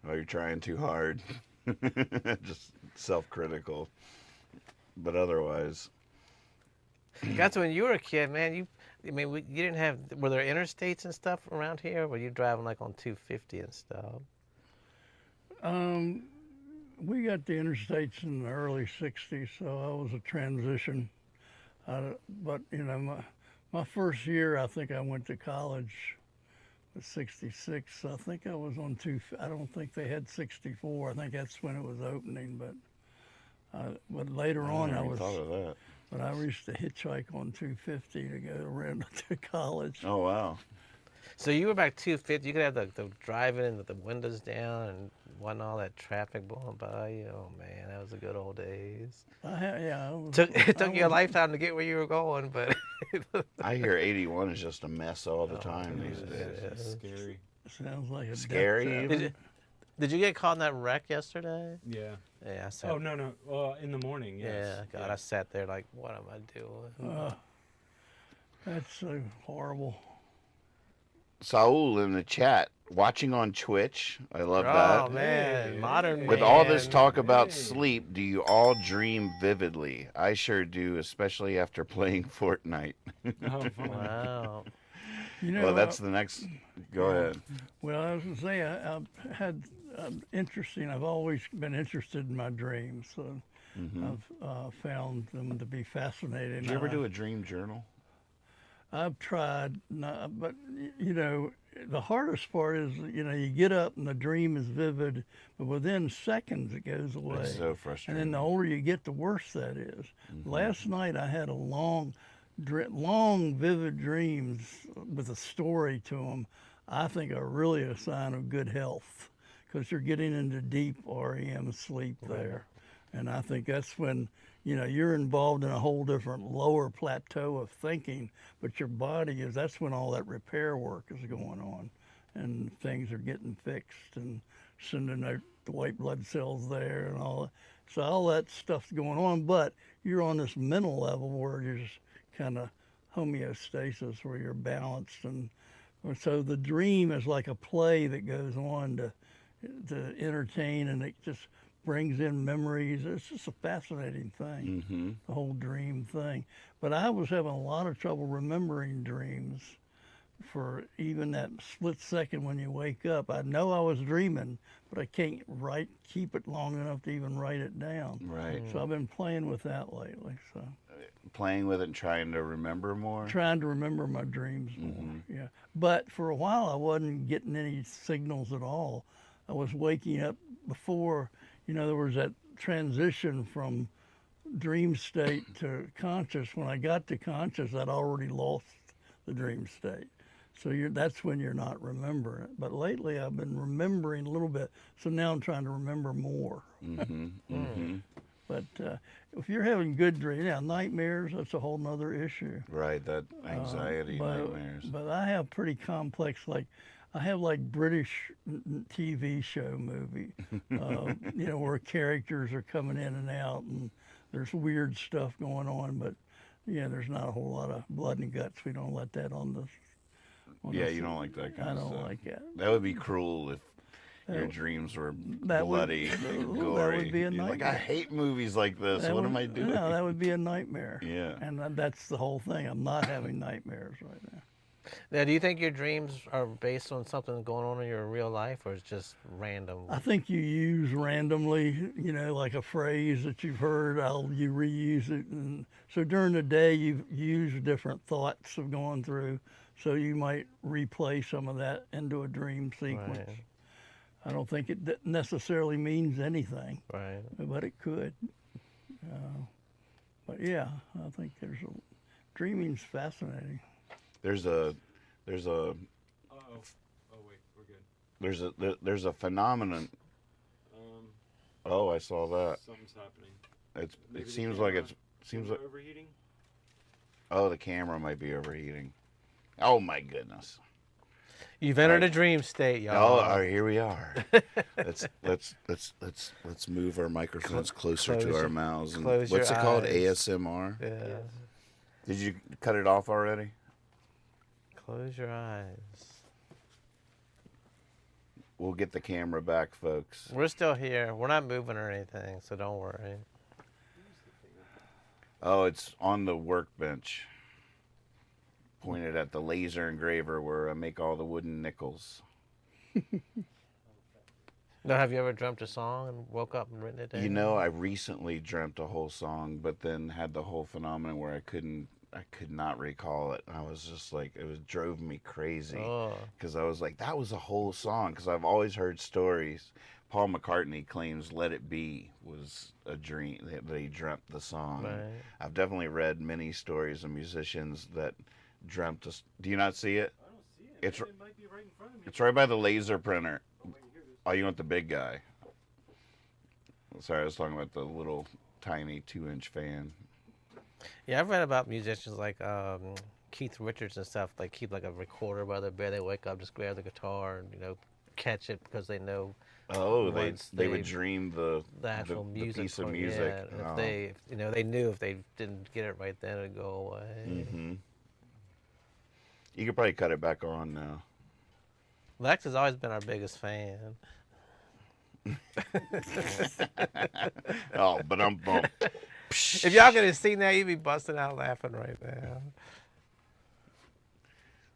Oh, you're trying too hard. Just self-critical. But otherwise. Got to when you were a kid, man, you didn't have, were there interstates and stuff around here? Or were you driving like on 250 and stuff? We got the interstates in the early 60s, so I was a transition. But, you know, my first year, I think I went to college was 66. I think I was on I don't think they had 64. I think that's when it was opening, but later on I was... thought of that. But I used to hitchhike on 250 to go around to college. Oh, wow. So you were back 250. You could have the driving in with the windows down and wasn't all that traffic blowing by you. Oh man, that was the good old days. It took you a lifetime to get where you were going, but I hear 81 is just a mess all the time these days. It's scary. Sounds like a Scary death even? trap. Did you get caught in that wreck yesterday? Yeah. Yeah, I sat. Oh no. In the morning. Yes. Yeah, God, I sat there like, what am I doing? That's so horrible. Saul in the chat, watching on Twitch. I love Oh that. man, Hey, modern hey. With all this man. talk about Hey. sleep, do you all dream vividly? I sure do, especially after playing Fortnite. Oh, fun. Wow. You know, Well, that's the next. Go ahead. well, I was going to say, I've had interesting, I've always been interested in my dreams. So I've found them to be fascinating. Did you ever do a dream journal? I've tried, but you know, the hardest part is, you know, you get up and the dream is vivid, but within seconds it goes away. It's so And frustrating. then the older you get, the worse that is. Last night I had a long, vivid dreams with a story to them. I think are really a sign of good health, because you're getting into deep REM sleep there. And I think that's when, you know, you're involved in a whole different lower plateau of thinking, but your body is, that's when all that repair work is going on and things are getting fixed and sending out the white blood cells there and all that. So all that stuff's going on, but you're on this mental level where you're just kind of homeostasis, where you're balanced. And so the dream is like a play that goes on to entertain, and it just brings in memories. It's just a fascinating thing, the whole dream thing. But I was having a lot of trouble remembering dreams for even that split second when you wake up. I know I was dreaming, but I can't keep it long enough to even write it down. Right. So I've been playing with that lately. So Playing with it and trying to remember more. trying to remember my dreams more. Yeah. But for a while I wasn't getting any signals at all. I was waking up before, you know, there was that transition from dream state to conscious. When I got to conscious, I'd already lost the dream state. So that's when you're not remembering it. But lately I've been remembering a little bit. So now I'm trying to remember more. But if you're having good dreams, now nightmares, that's a whole nother issue. Right, that anxiety, nightmares. But I have pretty complex, like, I have like British TV show movie, you know, where characters are coming in and out and there's weird stuff going on, but yeah, there's not a whole lot of blood and guts. We don't let that on the. Yeah, you don't like that kind of stuff. I don't like that. That would be cruel if your dreams were That would- bloody and gory. that would be a You're like, I nightmare. hate movies like this. What am I doing? No, that would be a nightmare. Yeah. And that's the whole thing. I'm not having nightmares right now. Now, do you think your dreams are based on something going on in your real life, or it's just random? I think you use randomly, you know, like a phrase that you've heard, you reuse it. And so during the day, you use different thoughts of going through. So you might replay some of that into a dream sequence. Right. I don't think it necessarily means anything, Right. but it could. But yeah, I think dreaming's fascinating. There's a Oh wait, we're good. there's a phenomenon. Oh, I saw that. Something's happening. It Maybe the seems like camera- seems like overheating. oh, the camera might be overheating. Oh my goodness. You've entered a dream state, Oh, y'all. all right, here we are. let's move our microphones closer to our mouths. And close what's your it called? eyes. ASMR. Yeah. Did you cut it off already? Close your eyes. We'll get the camera back, folks. We're still here. We're not moving or anything, so don't worry. Oh, it's on the workbench. Pointed at the laser engraver where I make all the wooden nickels. Now, have you ever dreamt a song and woke up and written it down? You know, I recently dreamt a whole song, but then had the whole phenomenon where I could not recall it. I was just like, drove me crazy. Oh. Because I was like, that was a whole song. Because I've always heard stories. Paul McCartney claims "Let It Be" was a dream, that he dreamt the song. Right. I've definitely read many stories of musicians that dreamt. Do you not see it? I don't see it. It's It might be right in front of me. It's right by the laser printer. Oh, wait, here it is. Oh, you want the big guy? Sorry, I was talking about the little tiny 2-inch fan. Yeah, I've read about musicians like Keith Richards and stuff. Like keep like a recorder by their bed. They wake up, just grab the guitar and catch it because they know Oh, once they would dream the actual music piece of part, music. Yeah, and Oh. if they, they knew if they didn't get it right, then it'd go away. Mm-hmm. You could probably cut it back on now. Lex has always been our biggest fan. Oh, but I'm bummed. If y'all could have seen that, you'd be busting out laughing right now.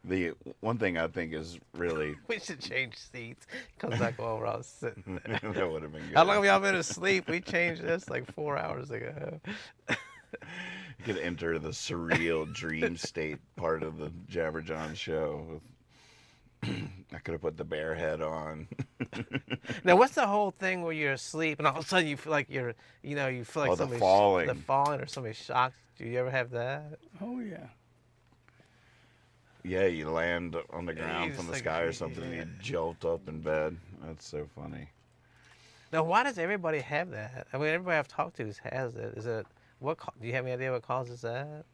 The one thing I think is really We should change seats. Comes back while we're all sitting there. that would have been good. How long have y'all been asleep? We changed this like 4 hours ago. You could enter the surreal dream state part of the Jabber John show. I could have put the bear head on. Now, what's the whole thing where you're asleep and all of a sudden you feel like you're, you feel like Oh, the somebody's falling. the falling or somebody shocked. Do you ever have that? Oh yeah. Yeah, you land on the ground just from the like, sky or something and yeah. you jolt up in bed. That's so funny. Now, why does everybody have that? I mean, everybody I've talked to has it. Is it do you have any idea what causes that?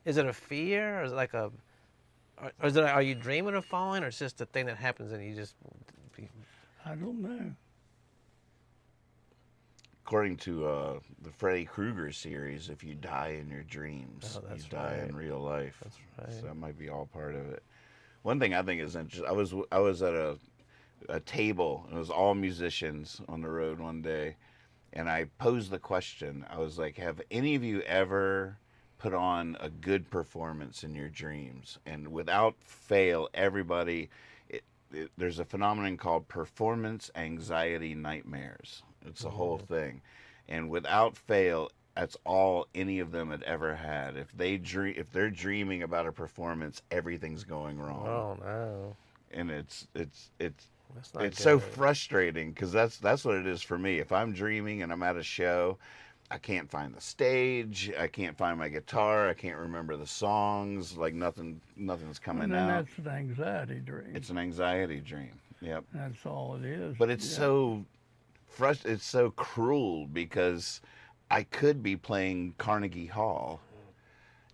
Is it a fear, or is it like a, or is it, are you dreaming of falling, or it's just a thing that happens and you just? I don't know. According to the Freddy Krueger series, if you die in your dreams, Oh, that's you die in right. real life. That's right. So that might be all part of it. One thing I think is interesting. I was at a table, and it was all musicians on the road one day, and I posed the question. I was like, "Have any of you ever put on a good performance in your dreams?" And without fail, everybody. There's a phenomenon called performance anxiety nightmares. It's a whole thing, and without fail, that's all any of them had ever had. If they're dreaming about a performance, everything's going wrong. Oh no. And it's That's not so good. frustrating because that's what it is for me. If I'm dreaming and I'm at a show, I can't find the stage. I can't find my guitar. I can't remember the songs. Like nothing's coming And then out. that's an anxiety dream. It's an anxiety dream. Yep. That's all it is. But it's Yeah. so it's so cruel because I could be playing Carnegie Hall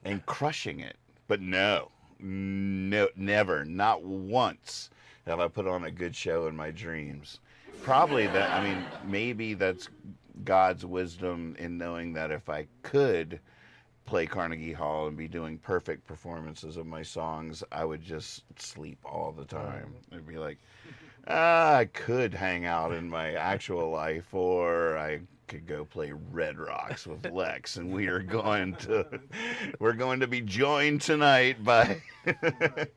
and crushing it. But no, never, not once have I put on a good show in my dreams. Probably that, I mean, maybe that's God's wisdom in knowing that if I could play Carnegie Hall and be doing perfect performances of my songs, I would just sleep all the time. It'd be like, I could hang out in my actual life, or I could go play Red Rocks with Lex, and we're going to be joined tonight by. It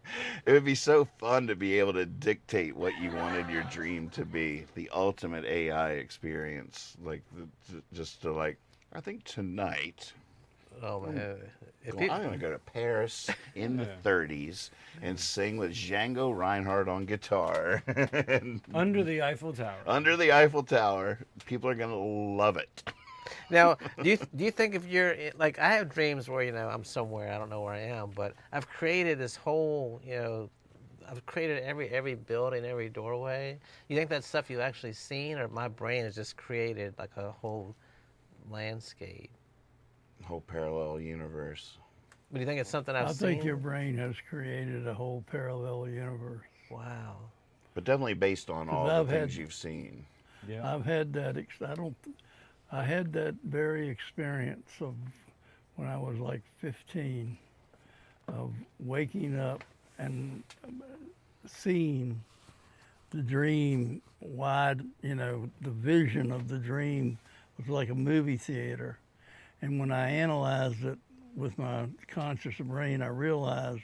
would be so fun to be able to dictate what you wanted your dream to be, the ultimate AI experience, like just to like. I think tonight. Oh man. If I'm going to go to Paris in the 30s and sing with Django Reinhardt on guitar. Under the Eiffel Tower. Under the Eiffel Tower. People are going to love it. Now, do you think if you're like, I have dreams where I'm somewhere, I don't know where I am, but I've created this whole I've created every building, every doorway. You think that's stuff you've actually seen, or my brain has just created like a whole landscape? Whole parallel universe. But do you think it's something I've I seen? think your brain has created a whole parallel universe. Wow. But definitely based on all the I've things had- you've seen. Yeah. I've had that. I had that very experience of when I was like 15, of waking up and seeing the dream wide. The vision of the dream was like a movie theater. And when I analyzed it with my conscious brain, I realized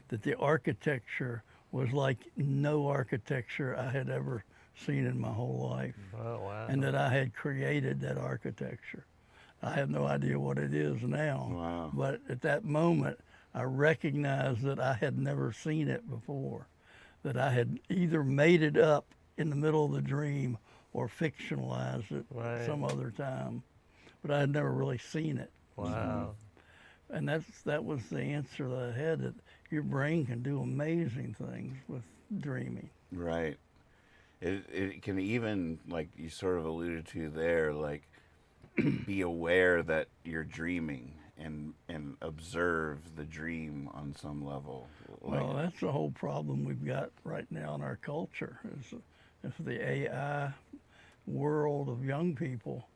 that the architecture was like no architecture I had ever seen in my whole life. Oh wow. And that I had created that architecture. I have no idea what it is now. Wow. But at that moment, I recognized that I had never seen it before, that I had either made it up in the middle of the dream or fictionalized it Right. some other time. But I had never really seen it. Wow. And that was the answer that I had, that your brain can do amazing things with dreaming. Right. It can even, like you sort of alluded to there, like be aware that you're dreaming and observe the dream on some level. Like, Well, that's the whole problem we've got right now in our culture, is if the AI world of young people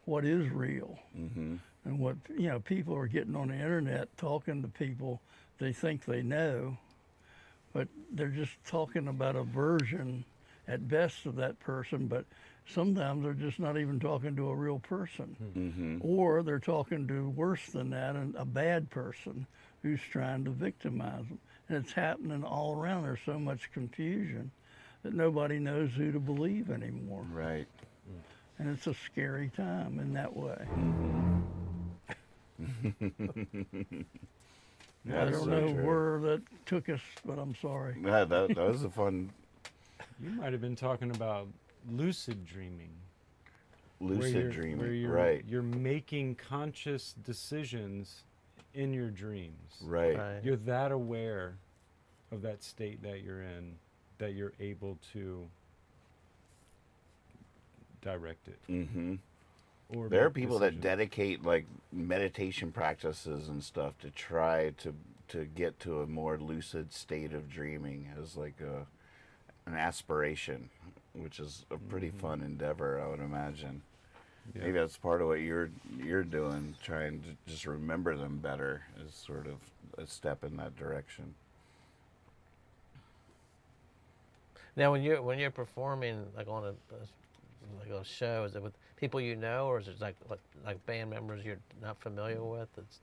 what is real. Mm-hmm. And what, people are getting on the internet talking to people they think they know, but they're just talking about a version at best of that person, but sometimes they're just not even talking to a real person. Mm-hmm. Or they're talking to, worse than that, a bad person who's trying to victimize them. And it's happening all around. There's so much confusion that nobody knows who to believe anymore. Right. And it's a scary time in that way. Yeah, I that's don't so know true. where that took us, but I'm sorry. Yeah, that was a fun You might have been talking about lucid dreaming. where lucid you're- dreaming. where you're, Right. You're making conscious decisions in your dreams. Right. Right. You're that aware of that state that you're in that you're able to direct it. Mm-hmm. Or There are make people that decisions. dedicate like meditation practices and stuff to try to get to a more lucid state of dreaming as like an aspiration, which is a pretty fun endeavor, I would imagine. Yeah. Maybe that's part of what you're doing, trying to just remember them better, is sort of a step in that direction. Now, when you're performing like on a show, is it with people you know, or is it like band members you're not familiar with? It's,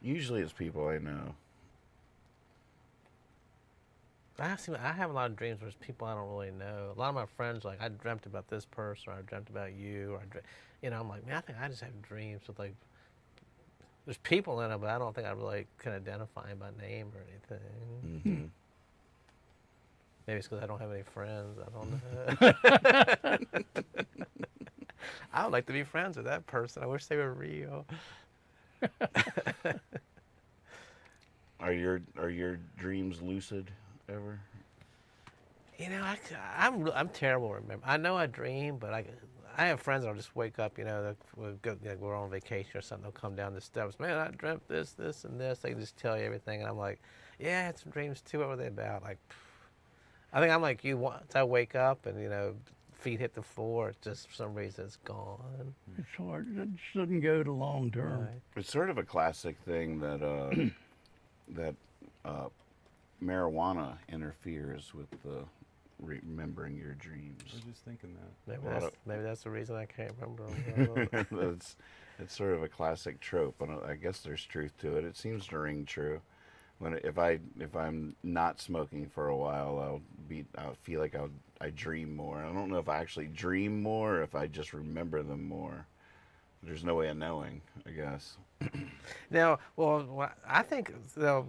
Usually it's people I know. I have a lot of dreams where it's people I don't really know. A lot of my friends, like, I dreamt about this person, or I dreamt about you, or I'm like, man, I think I just have dreams with like, there's people in it, but I don't think I really can identify them by name or anything. Mm-hmm. Maybe it's because I don't have any friends. I don't know. I would like to be friends with that person. I wish they were real. Are your dreams lucid ever? I'm terrible at remember. I know I dream, but I have friends that'll just wake up, we're on vacation or something, they'll come down the steps, man, I dreamt this, and this. They can just tell you everything, and I'm like, yeah, I had some dreams too. What were they about? Like, I think I'm like you. Once I wake up and feet hit the floor, it's just for some reason it's gone. It's hard. It just doesn't go to long term. Right. It's sort of a classic thing that that marijuana interferes with remembering your I dreams. was just thinking that. Maybe that's the reason I can't remember. It's sort of a classic trope, and I guess there's truth to it. It seems to ring true. If I'm not smoking for a while, I'll feel like I dream more. I don't know if I actually dream more or if I just remember them more. There's no way of knowing, I guess. Now, I think though,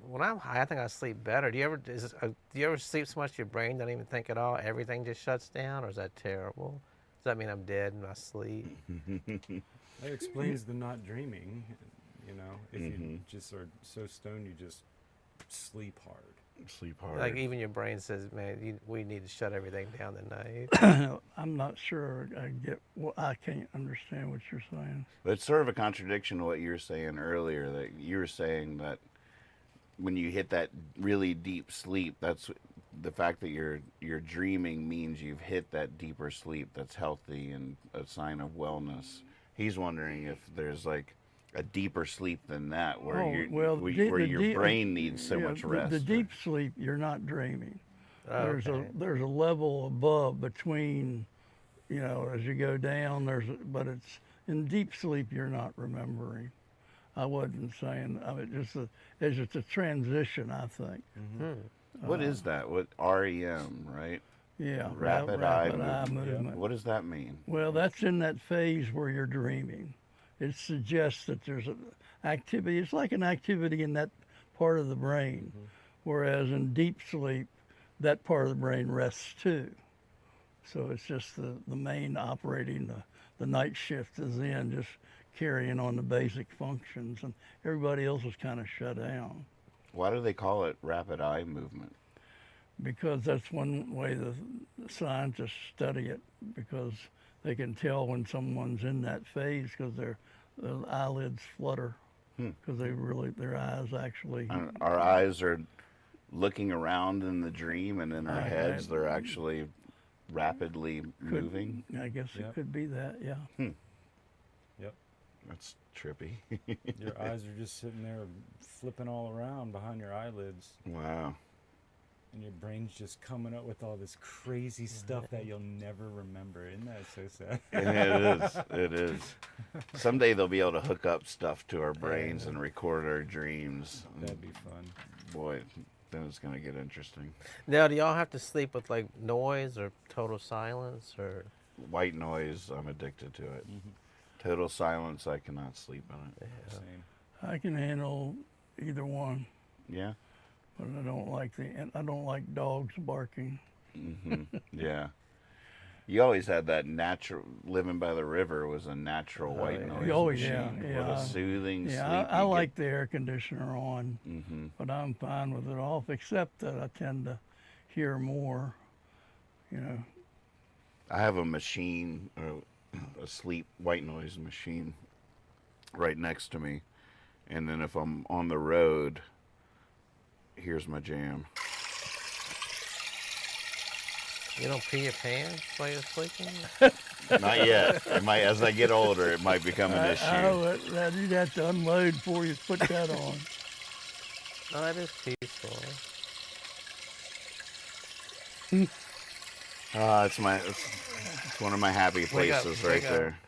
when I'm high, I think I sleep better. Do you ever sleep so much your brain don't even think at all? Everything just shuts down, or is that terrible? Does that mean I'm dead in my sleep? That explains the not dreaming. If you Mhm. just are so stoned, you just sleep hard. Sleep hard. Like even your brain says, man, we need to shut everything down tonight. I'm not sure I get. Well, I can't understand what you're saying. But it's sort of a contradiction to what you were saying earlier. That you were saying that when you hit that really deep sleep, that's the fact that you're dreaming means you've hit that deeper sleep that's healthy and a sign of wellness. He's wondering if there's like a deeper sleep than that, where your brain needs so much rest. The deep sleep, you're not dreaming. Oh, There's a level above between, as you go down. But it's in deep sleep you're not remembering. I wasn't saying. It's a transition, I think. What is that? What REM, right? Yeah, Rapid eye movement. movement. What does that mean? Well, that's in that phase where you're dreaming. It suggests that there's an activity. It's like an activity in that part of the brain, whereas in deep sleep, that part of the brain rests too. So it's just the main operating, the night shift is in, just carrying on the basic functions, and everybody else is kind of shut down. Why do they call it rapid eye movement? Because that's one way the scientists study it, because they can tell when someone's in that phase because their eyelids flutter, because their eyes actually. Our eyes are looking around in the dream, and in our heads they're actually rapidly moving. I guess Yep. it could be that, yeah. Yep. That's trippy. Your eyes are just sitting there flipping all around behind your eyelids, Wow. and your brain's just coming up with all this crazy stuff that you'll never remember. Isn't that so sad? It is. It is. Someday they'll be able to hook up stuff to our brains and record our dreams. That'd be fun. Boy, then it's gonna get interesting. Now, do y'all have to sleep with like noise or total silence or? White noise, I'm addicted to it. Total silence, I cannot sleep in it. Same. I can handle either one, Yeah. but I don't like dogs barking. Yeah. You always had that natural, living by the river was a natural white noise Oh, machine. yeah, What yeah. a soothing sleep. Yeah, I like the air conditioner on, but I'm fine with it off, except that I tend to hear more, you know. I have a machine, a sleep white noise machine right next to me. And then if I'm on the road, here's my jam. You don't pee your pants while you're sleeping? Not yet. It might, as I get older, it might become an issue. That you'd have to unload before you put that on. No, that is peaceful. It's one of my happy places right there.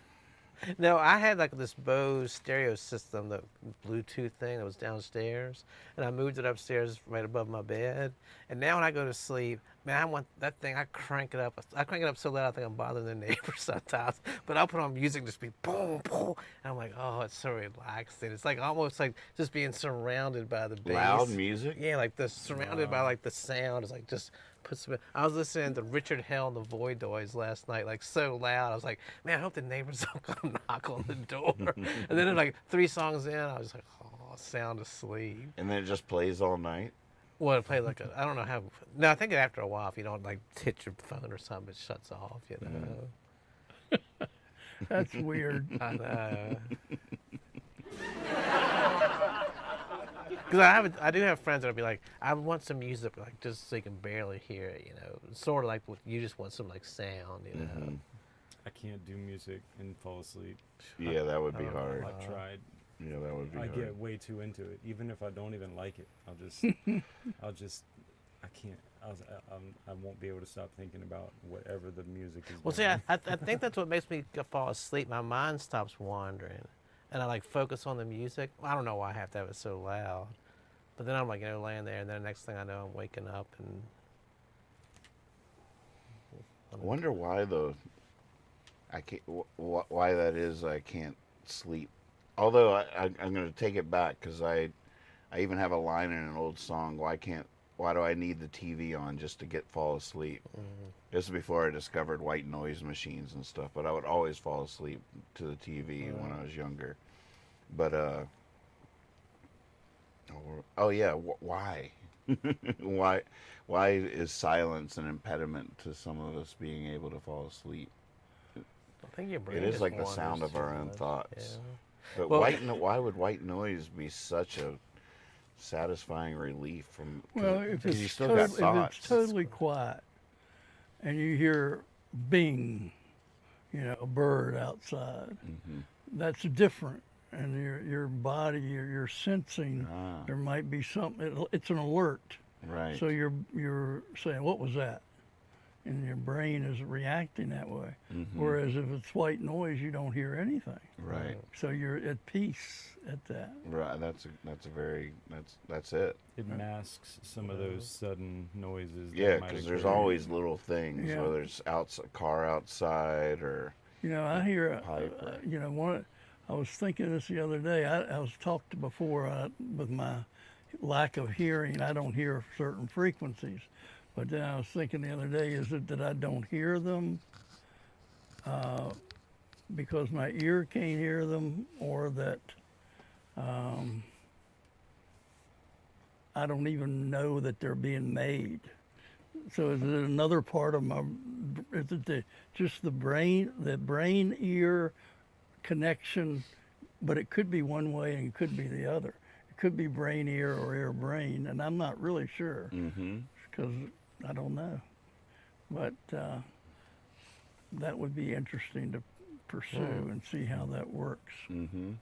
No, I had like this Bose stereo system, the Bluetooth thing that was downstairs, and I moved it upstairs right above my bed. And now when I go to sleep, man, I want that thing. I crank it up. I crank it up so loud I think I'm bothering the neighbors sometimes. But I'll put on music just be boom, boom, and I'm like, oh, it's so relaxing. It's like almost like just being surrounded by the bass. Loud music? Yeah, like the surrounded by like the sound. It's like just puts me. I was listening to Richard Hell and the Void Noise last night, like so loud. I was like, man, I hope the neighbors don't come knock on the door. And then like 3 songs in, I was like, oh, sound asleep. And then it just plays all night? Well, it plays like I don't know how. No, I think after a while, if you don't like hit your phone or something, it shuts off. You know. That's weird. I know. Because I do have friends that'll be like, I want some music, like just so you can barely hear it, you know. Sort of like what you just want some like sound, you know. I can't do music and fall asleep. Yeah, that would be hard. I've tried. Yeah, that would be I hard. get way too into it. Even if I don't even like it, I can't. I won't be able to stop thinking about whatever the music is. Well, see, I think that's what makes me fall asleep. My mind stops wandering, and I like focus on the music. I don't know why I have to have it so loud, but then I'm like, you know, laying there, and then the next thing I know, I'm waking up and. I wonder why though. I can't. Why that is? I can't sleep. Although I'm going to take it back because I even have a line in an old song. Why do I need the TV on just to fall asleep? This is before I discovered white noise machines and stuff. But I would always fall asleep to the TV when I was younger. But why? Why is silence an impediment to some of us being able to fall asleep? I think your brain It is just like the wanders sound of too our own much. thoughts. Yeah. But Well- why would white noise be such a satisfying relief from? Well, if because you it's, still got if thoughts. it's totally quiet and you hear bing, you know, a bird outside, that's different. And your body, you're sensing there might be something. It's an alert. Right. So you're saying, what was that? And your brain is reacting that way. Whereas if it's white noise, you don't hear anything. Right. So you're at peace at that. Right. That's it. It masks some of those sudden noises. Yeah, that might because there's occur. always little things, Yeah. whether it's car outside or. You know, I hear, Piper. you know, I was thinking this the other day. I was talked to before with my lack of hearing. I don't hear certain frequencies. But then I was thinking the other day, is it that I don't hear them because my ear can't hear them, or that I don't even know that they're being made? So is it another part of my, is it just the brain ear connection, but it could be one way and it could be the other. It could be brain ear or ear brain, and I'm not really sure because I don't know. But that would be interesting to pursue and see how that works. Mm-hmm.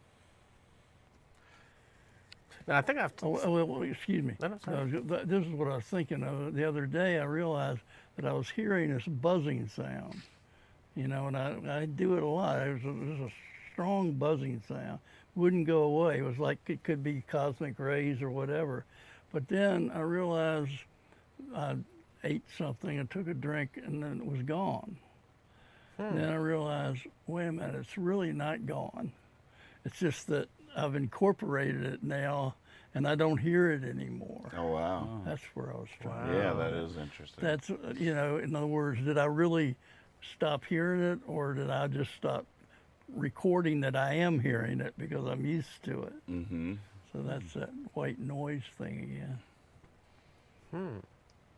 And I think I've. Well, excuse me. No, sorry. This is what I was thinking of. The other day I realized that I was hearing this buzzing sound, and I do it a lot. It was a strong buzzing sound. Wouldn't go away. It was like it could be cosmic rays or whatever. But then I realized I ate something and took a drink and then it was gone. Then I realized, wait a minute, it's really not gone. It's just that I've incorporated it now and I don't hear it anymore. Oh, wow. That's where I was trying. Yeah, that is interesting. That's, in other words, did I really stop hearing it, or did I just stop recording that I am hearing it because I'm used to it? Mm-hmm. So that's that white noise thing again.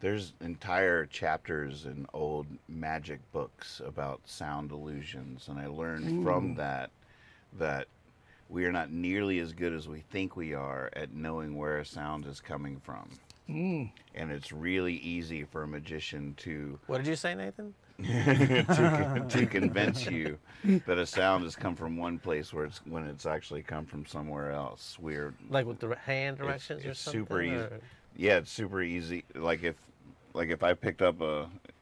There's entire chapters in old magic books about sound illusions, and I learned from that we are not nearly as good as we think we are at knowing where a sound is coming from. And it's really easy for a magician to What did you say, Nathan? to convince you that a sound has come from one place when it's actually come from somewhere else. We're Like with the hand directions or it's something? super easy. or- Yeah, it's super easy. Like if I picked up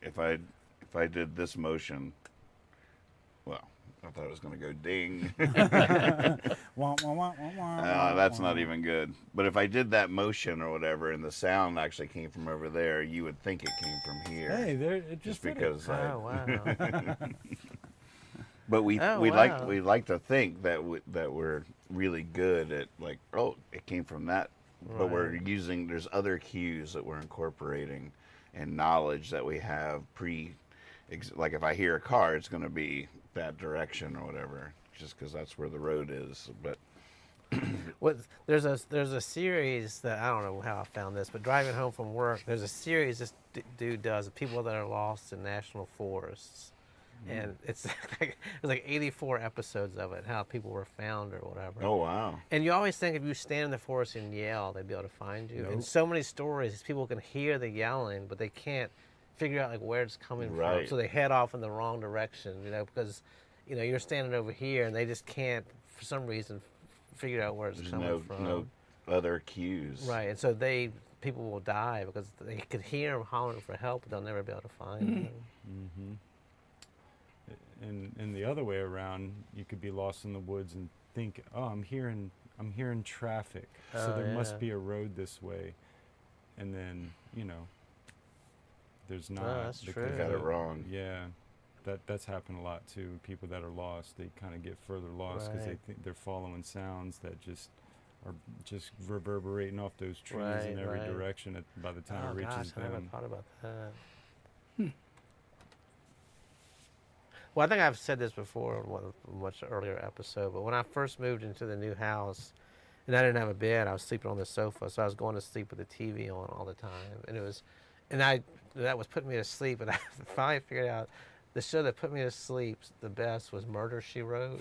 if I did this motion, well, I thought it was going to go ding. Wah, wah, wah, wah, wah, That's wah. not even good. But if I did that motion or whatever, and the sound actually came from over there, you would think it came from here. Hey, there it just just did it. because. Oh, wow. But we Oh, we wow. like to think that that we're really good at, like, oh, it came from that. But we're using, there's other cues that we're incorporating and knowledge that we have like if I hear a car, it's going to be that direction or whatever, just because that's where the road is. But There's a series that, I don't know how I found this, but driving home from work, there's a series this dude does of people that are lost in national forests. And it's like 84 episodes of it, how people were found or whatever. oh wow, And you always think if you stand in the forest and yell, they'd be able to find you. In so many stories, people can hear the yelling, but they can't figure out like where it's coming from. Right. So they head off in the wrong direction, because you're standing over here and they just can't, for some reason, figure out where it's there's coming from. no other cues. Right, and so people will die because they could hear them hollering for help, but they'll never be able to find them. Mm-hmm. And the other way around, you could be lost in the woods and think, oh, I'm hearing traffic, so Oh, there yeah. must be a road this way, and then there's not. that's because true. Got it wrong. Yeah, that's happened a lot too. People that are lost, they kind of get further lost because they Right. think they're following sounds that just are just reverberating off those trees in Right, every right. direction by the time Oh, it reaches gosh, I never them. thought about that. Well, I think I've said this before in a much earlier episode, but when I first moved into the new house, and I didn't have a bed, I was sleeping on the sofa, so I was going to sleep with the TV on all the time, that was putting me to sleep, and I finally figured out the show that put me to sleep the best was Murder, She Wrote.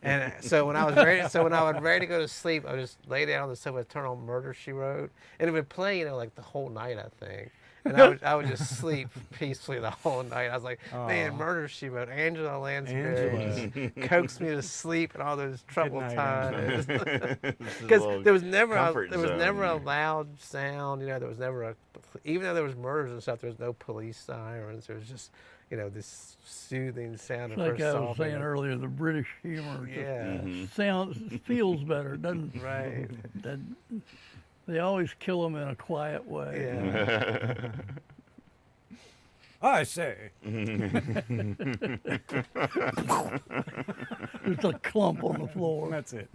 And so when I was ready to go to sleep, I would just lay down on the sofa, turn on Murder, She Wrote, and it would play, like the whole night, I think. And I would just sleep peacefully the whole night. I was like, man, Aw. Murder, She Wrote, Angela Lansbury coaxed me to sleep in all those troubled night, times. This is a Because little there was never comfort a zone. loud sound. There was never even though there was murders and stuff, there was no police sirens. There was just this soothing sound of her Like I was sobbing. saying earlier, the British humor just Yeah, sounds feels better, doesn't right. that, they always kill them in a quiet way. Yeah. I say. There's a clump on the floor. That's it.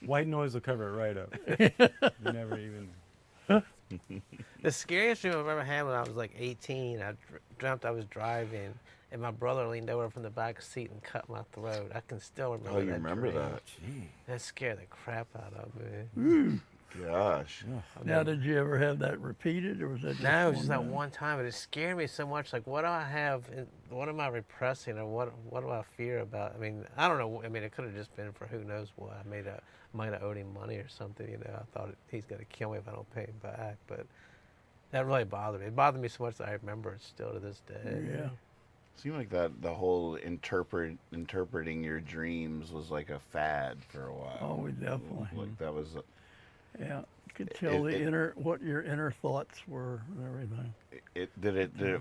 White noise will cover it right up. You never even. The scariest dream I've ever had when I was like 18, I dreamt I was driving, and my brother leaned over from the back seat and cut my throat. I can still remember Oh, you that remember dream. that? That scared the crap out of me. Gosh. Now, did you ever have that repeated, or was that just No, it was just that time? one time, but it scared me so much. Like, what do I have? What am I repressing, or what do I fear about? I mean, I don't know. I mean, it could have just been for who knows what. I might have owed him money or something. I thought he's gonna kill me if I don't pay him back. But that really bothered me. It bothered me so much that I remember it still to this day. Yeah. Seemed like that the whole interpreting your dreams was like a fad for a while. Oh, we definitely. Like that was. Yeah, you could tell what your inner thoughts were and everything. Did it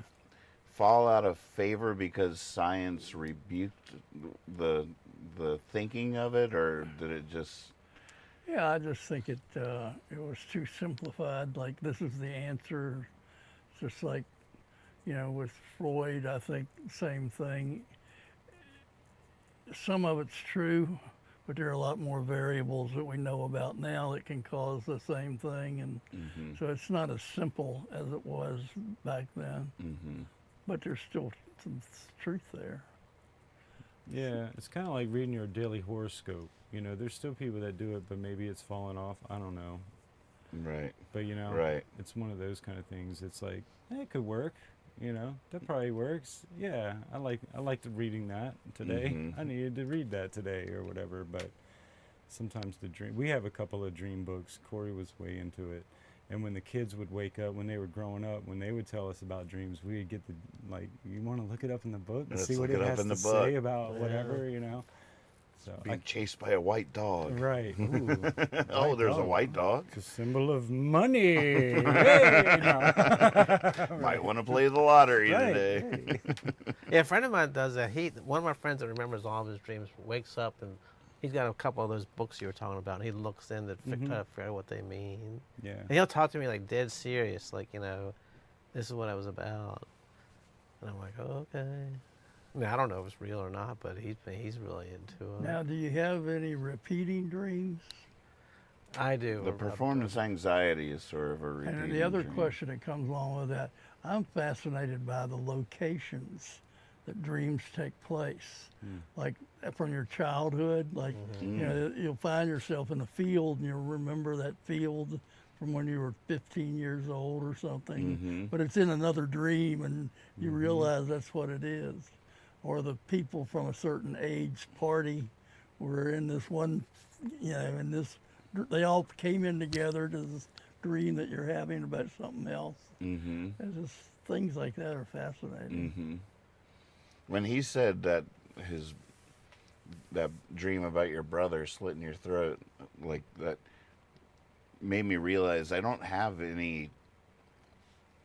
fall out of favor because science rebuked the thinking of it, or did it just? Yeah, I just think it was too simplified. Like, this is the answer. Just like, with Freud, I think same thing. Some of it's true, but there are a lot more variables that we know about now that can cause the same thing, and so it's not as simple as it was back then. But there's still some truth there. Yeah, it's kind of like reading your daily horoscope. There's still people that do it, but maybe it's fallen off. I don't know. Right. But right. It's one of those kind of things. It's like, it could work. That probably works. Yeah, I liked reading that today. I needed to read that today or whatever. But sometimes we have a couple of dream books. Corey was way into it. And when the kids would wake up, when they were growing up, when they would tell us about dreams, we would get you want to look it up in the book and see what it has to say about whatever, So being chased by a white dog. Right. Ooh, oh, there's a white dog? It's a symbol of money. Hey, no. Might want to play the lottery today. Hey. Yeah, a friend of mine does that. One of my friends that remembers all of his dreams wakes up and he's got a couple of those books you were talking about. And he looks in to try to figure out what they mean. Yeah. And he'll talk to me like dead serious, like, this is what I was about. And I'm like, oh, okay. I mean, I don't know if it's real or not, but he's really into it. Now, do you have any repeating dreams? I do. The performance anxiety is sort of a repeating And the other dream. question that comes along with that, I'm fascinated by the locations that dreams take place. Like from your childhood, like, you'll find yourself in a field and you'll remember that field from when you were 15 years old or something, but it's in another dream and you realize that's what it is. Or the people from a certain age party were in this one, they all came in together to this dream that you're having about something else. It's just things like that are fascinating. When he said that that dream about your brother slitting your throat, like that made me realize I don't have any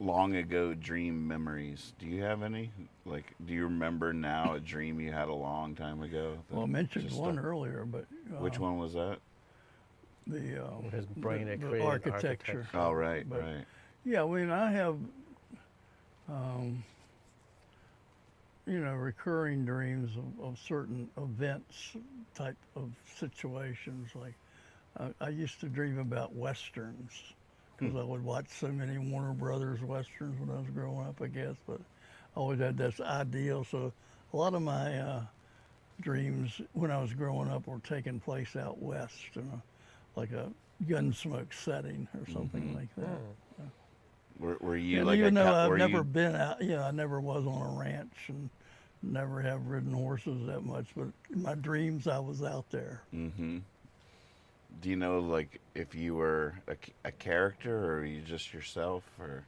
long ago dream memories. Do you have any? Like, do you remember now a dream you had a long time ago? Well, I mentioned one earlier, but which one was that? His brain the created architecture. Oh, right, But, right. Yeah, I have, recurring dreams of certain events, type of situations. Like, I used to dream about westerns because I would watch so many Warner Brothers westerns when I was growing up, I guess. But I always had this ideal. So a lot of my dreams when I was growing up were taking place out west, like a Gunsmoke setting or something like that. Were you And like even though I've never you... been out, I never was on a ranch and never have ridden horses that much, but in my dreams I was out there. Do you know, like, if you were a character or are you just yourself, or?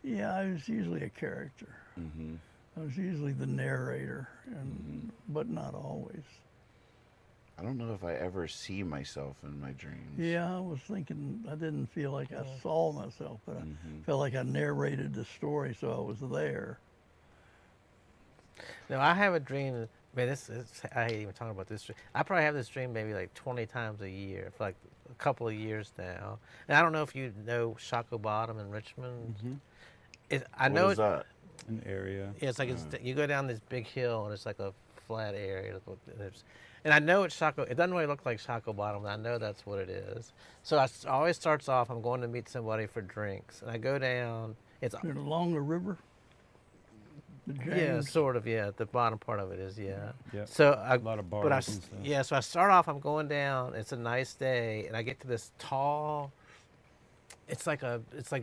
Yeah, I was usually a character. I was usually the narrator, but not always. I don't know if I ever see myself in my dreams. Yeah, I was thinking, I didn't feel like I saw myself, but I felt like I narrated the story, so I was there. No, I have a dream. Man, I hate even talking about this dream. I probably have this dream maybe like 20 times a year for like a couple of years now. And I don't know if you know Shockoe Bottom in Richmond. What is that? An area. Yeah, it's like you go down this big hill and it's like a flat area. And I know it's Shockoe. It doesn't really look like Shockoe Bottom, but I know that's what it is. So it always starts off, I'm going to meet somebody for drinks. And I go down. It's along the river? Yeah, sort of, yeah. The bottom part of it is, yeah. Yep. So a lot of bars and stuff. Yeah, so I start off, I'm going down, it's a nice day, and I get to this tall, it's like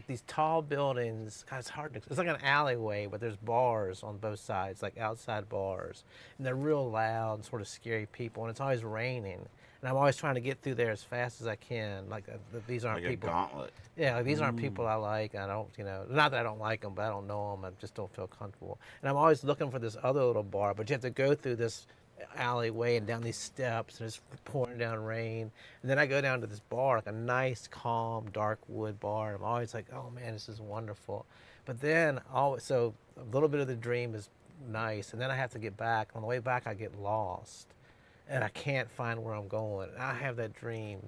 these tall buildings. God, it's hard to, it's like an alleyway, but there's bars on both sides, like outside bars. And they're real loud and sort of scary people, and it's always raining. And and I'm always trying to get through there as fast as I can. Like these aren't Like a people. gauntlet. Yeah, like these aren't people I like. I don't, not that I don't like them, but I don't know them. I just don't feel comfortable. And I'm always looking for this other little bar, but you have to go through this alleyway and down these steps, and it's pouring down rain. And then I go down to this bar, like a nice, calm, dark wood bar. I'm always like, oh man, this is wonderful. But then, so a little bit of the dream is nice, and then I have to get back. On the way back, I get lost, and I can't find where I'm going. And I have that dream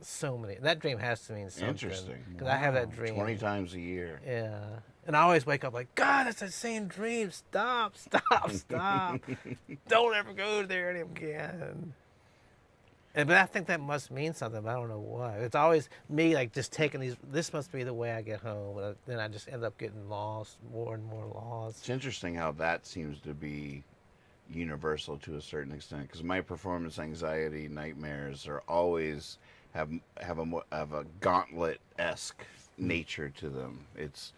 so many. That dream has to mean something. Interesting. Because I have that dream 20 times a year. Yeah. And I always wake up like, God, that's that same dream. Stop, stop, stop. Don't ever go there again. But I think that must mean something, but I don't know what. It's always me like just taking this must be the way I get home. And then I just end up getting lost, more and more lost. It's interesting how that seems to be universal to a certain extent, because my performance anxiety nightmares are always have a gauntlet-esque nature to them. It's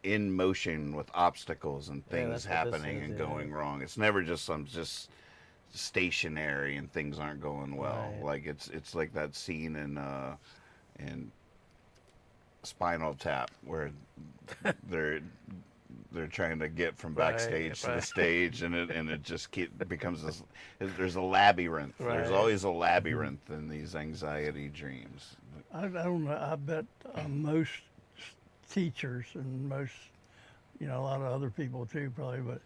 in motion with obstacles and things happening and going wrong. It's never just just stationary and things aren't going well. Right. Like it's like that scene in Spinal Tap where they're trying to get from backstage to the stage, and it just becomes this. There's a labyrinth. Right. There's always a labyrinth in these anxiety dreams. I don't know. I bet most teachers and most, a lot of other people too, probably, but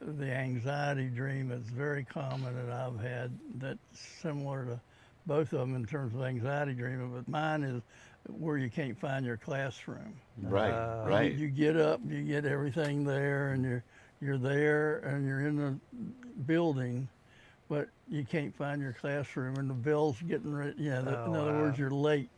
the anxiety dream is very common that I've had. That's similar to both of them in terms of anxiety dreaming, but mine is where you can't find your classroom. Right, right. You get up, you get everything there, and you're there, and you're in the building, but you can't find your classroom, and the bell's getting ready. In other words, you're late,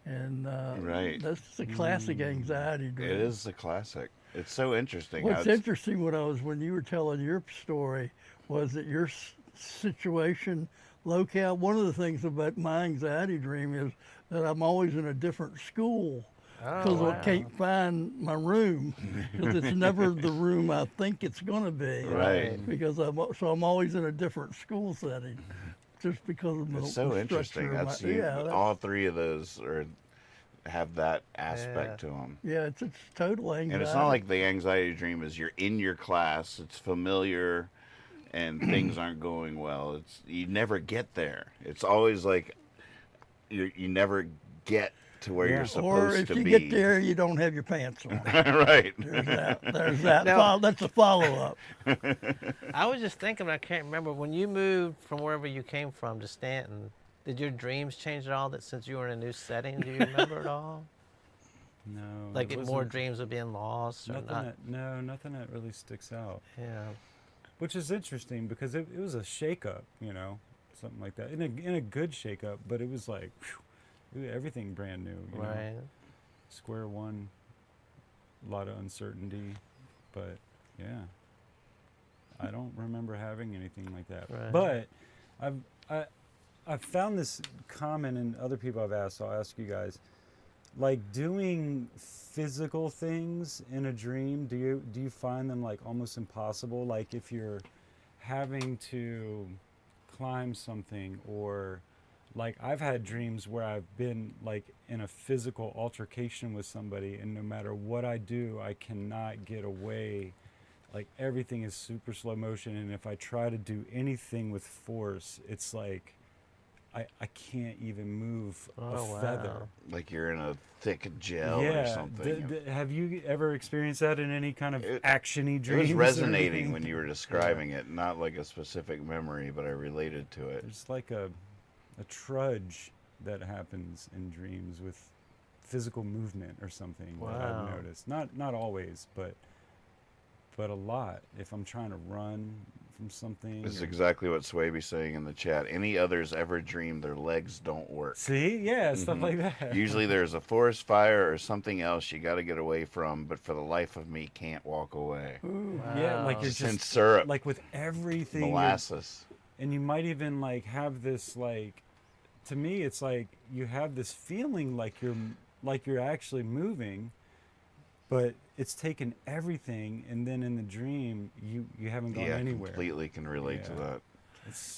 and right. That's a classic anxiety dream. It is a classic. It's so interesting. What's interesting when you were telling your story was that your situation, locale. One of the things about my anxiety dream is that I'm always in a different school because I can't find my room because it's never the room I think it's going to be. Right. Because I'm always in a different school setting, just because of it's so interesting. All three of those have that aspect to them. Yeah, it's total anxiety. And it's not like the anxiety dream is you're in your class, it's familiar, and things aren't going well. You never get there. It's always like you never get to where you're supposed to be. Or if you get there, you don't have your pants on. Right. There's that. That's a follow-up. I was just thinking, I can't remember, when you moved from wherever you came from to Stanton, did your dreams change at all since you were in a new setting? Do you remember at all? No. Like more dreams of being lost or nothing not? Nothing that really sticks out. Yeah. Which is interesting because it was a shakeup, something like that. In a good shakeup, but it was like everything brand new. Right. Square one, a lot of uncertainty, but yeah. I don't remember having anything like that. Right. But I've found this common in other people I've asked, so I'll ask you guys. Like doing physical things in a dream, do you find them like almost impossible? Like if you're having to climb something, or like I've had dreams where I've been like in a physical altercation with somebody, and no matter what I do, I cannot get away. Like everything is super slow motion, and if I try to do anything with force, it's like I can't even move a feather. Like you're in a thick gel or something. Have you ever experienced that in any kind of action-y dreams? It was resonating when you were describing it, not like a specific memory, but I related to it. It's like a trudge that happens in dreams with physical movement or something that I've noticed. Not always, but a lot. If I'm trying to run from something. This is exactly what Swaby's saying in the chat. Any others ever dream their legs don't work? See? Yeah, stuff like that. Usually there's a forest fire or something else you got to get away from, but for the life of me, can't walk away. Ooh, yeah, like you're just syrup. Like with everything. Molasses. And you might even like have this like, to me, it's like you have this feeling like you're actually moving, but it's taken everything, and then in the dream you haven't gone anywhere. Completely can relate to that.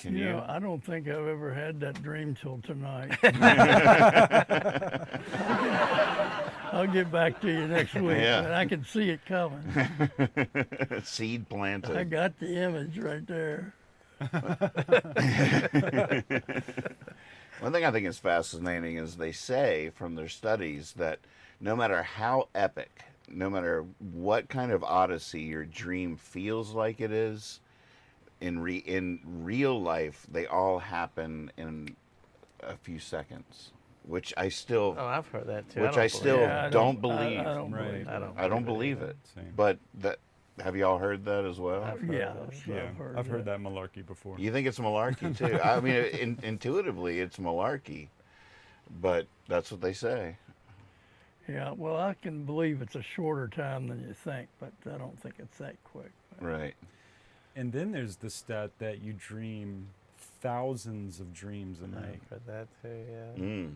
Can You you? know, I don't think I've ever had that dream till tonight. I'll get back to you next week, Yeah. but I can see it coming. Seed I planted. got the image right there. One thing I think is fascinating is they say from their studies that no matter how epic, no matter what kind of odyssey your dream feels like it is, in real life, they all happen in a few seconds, which I still Oh, I've heard that too. which I still Yeah, I don't believe. I don't Right. believe I it. don't. I don't believe it. Same. But that have y'all heard that as well? I've heard Yeah, that. Yeah, I've heard that malarkey before. You think it's malarkey too? I mean, intuitively, it's malarkey, but that's what they say. Yeah, well, I can believe it's a shorter time than you think, but I don't think it's that quick. Right. And then there's the stat that you dream thousands of dreams a night. I've heard that too. Yeah. Mm.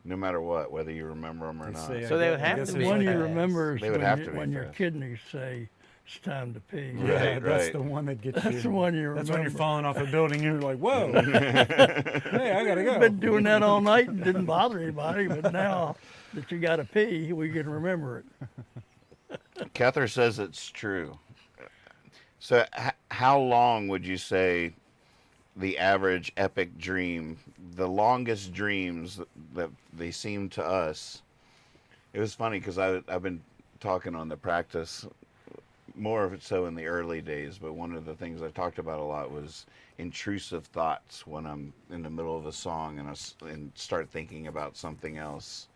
No matter what, whether you remember them or They not. say, So I they gu- would I have guess to The be it's one like you fast. remember is They would have to be when your fast. kidneys say it's time to pee. Right, Yeah, that's right. the one that gets That's you. the one you That's when you're remember. falling off a building and you're like, whoa, hey, I gotta go. I've been doing that all night and didn't bother anybody, but now that you got to pee, we can remember it. Cather says it's true. So, how long would you say the average epic dream, the longest dreams that they seem to us? It was funny because I've been talking on the practice more of it so in the early days, but one of the things I talked about a lot was intrusive thoughts when I'm in the middle of a song and start thinking about something else,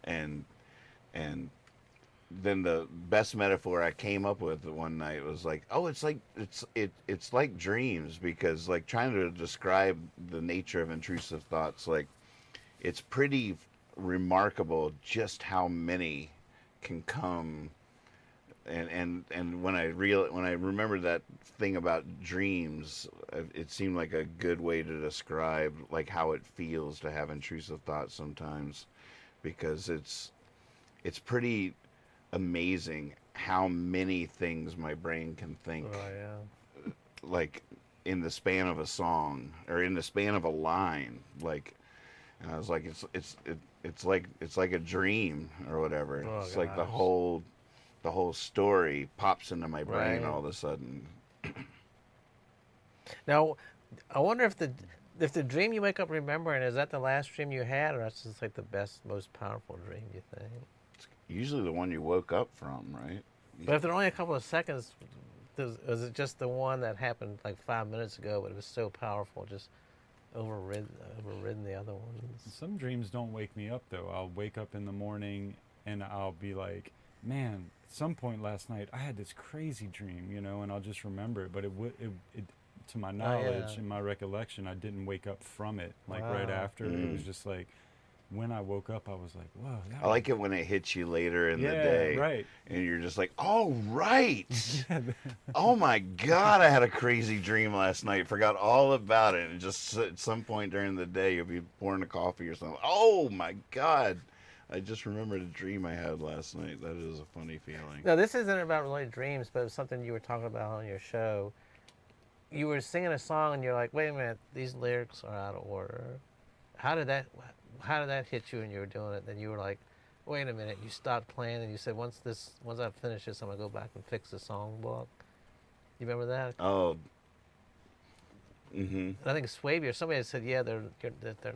and then the best metaphor I came up with one night was like, oh, it's like dreams, because like trying to describe the nature of intrusive thoughts, like it's pretty remarkable just how many can come. And when I remembered that thing about dreams, it seemed like a good way to describe like how it feels to have intrusive thoughts sometimes, because it's pretty amazing how many things my brain can think, Oh yeah. like in the span of a song or in the span of a line. Like, and I was like, it's like a dream or whatever. Oh, It's like gosh. the whole story pops into my brain Right. all of a sudden. Now, I wonder if the dream you wake up remembering, is that the last dream you had, or that's just like the best, most powerful dream, you think? Usually the one you woke up from, right? But if they're only a couple of seconds, was it just the one that happened like 5 minutes ago, but it was so powerful, just overridden the other ones? Some dreams don't wake me up though. I'll wake up in the morning and I'll be like, man, at some point last night I had this crazy dream, you know, and I'll just remember it. But it to my knowledge and my recollection, I didn't wake up from it like right Wow. after. It was just like when I woke up, I was like, whoa. That I like it when it hits you later in the Yeah, day, right. and you're just like, oh right, oh my God, I had a crazy dream last night. Forgot all about it. And just at some point during the day, you'll be pouring a coffee or something. Oh my God, I just remembered a dream I had last night. That is a funny feeling. No, this isn't about really dreams, but it's something you were talking about on your show. You were singing a song and you're like, wait a minute, these lyrics are out of order. How did that hit you when you were doing it? Then you were like, wait a minute, you stopped playing and you said, once I finish this, I'm gonna go back and fix the songbook. You remember that? Oh. I think Swaby or somebody said, yeah, they're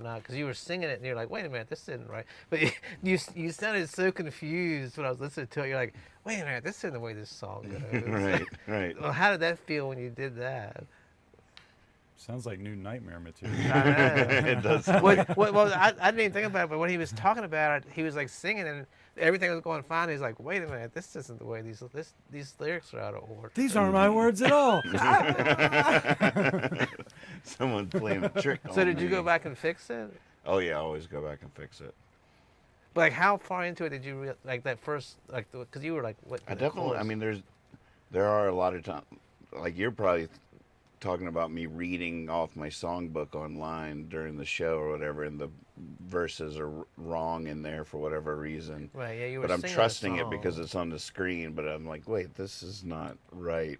not, because you were singing it and you're like, wait a minute, this isn't right. But you sounded so confused when I was listening to it. You're like, wait a minute, this isn't the way this song goes. Right, right. Well, how did that feel when you did that? Sounds like new nightmare material. I know. It does. Well, I didn't even think about it, but when he was talking about it, he was like singing and everything was going fine. He's like, wait a minute, this isn't the way these lyrics are out of order. These aren't my words at all. Someone playing a trick on So did you me. go back and fix it? Oh yeah, I always go back and fix it. But like, how far into it did you like that first, like, because you were like, what? I definitely. I mean, there are a lot of times. Like you're probably talking about me reading off my songbook online during the show or whatever, and the verses are wrong in there for whatever reason. Right. Yeah, you were. But I'm singing a trusting it song. because it's on the screen. But I'm like, wait, this is not right.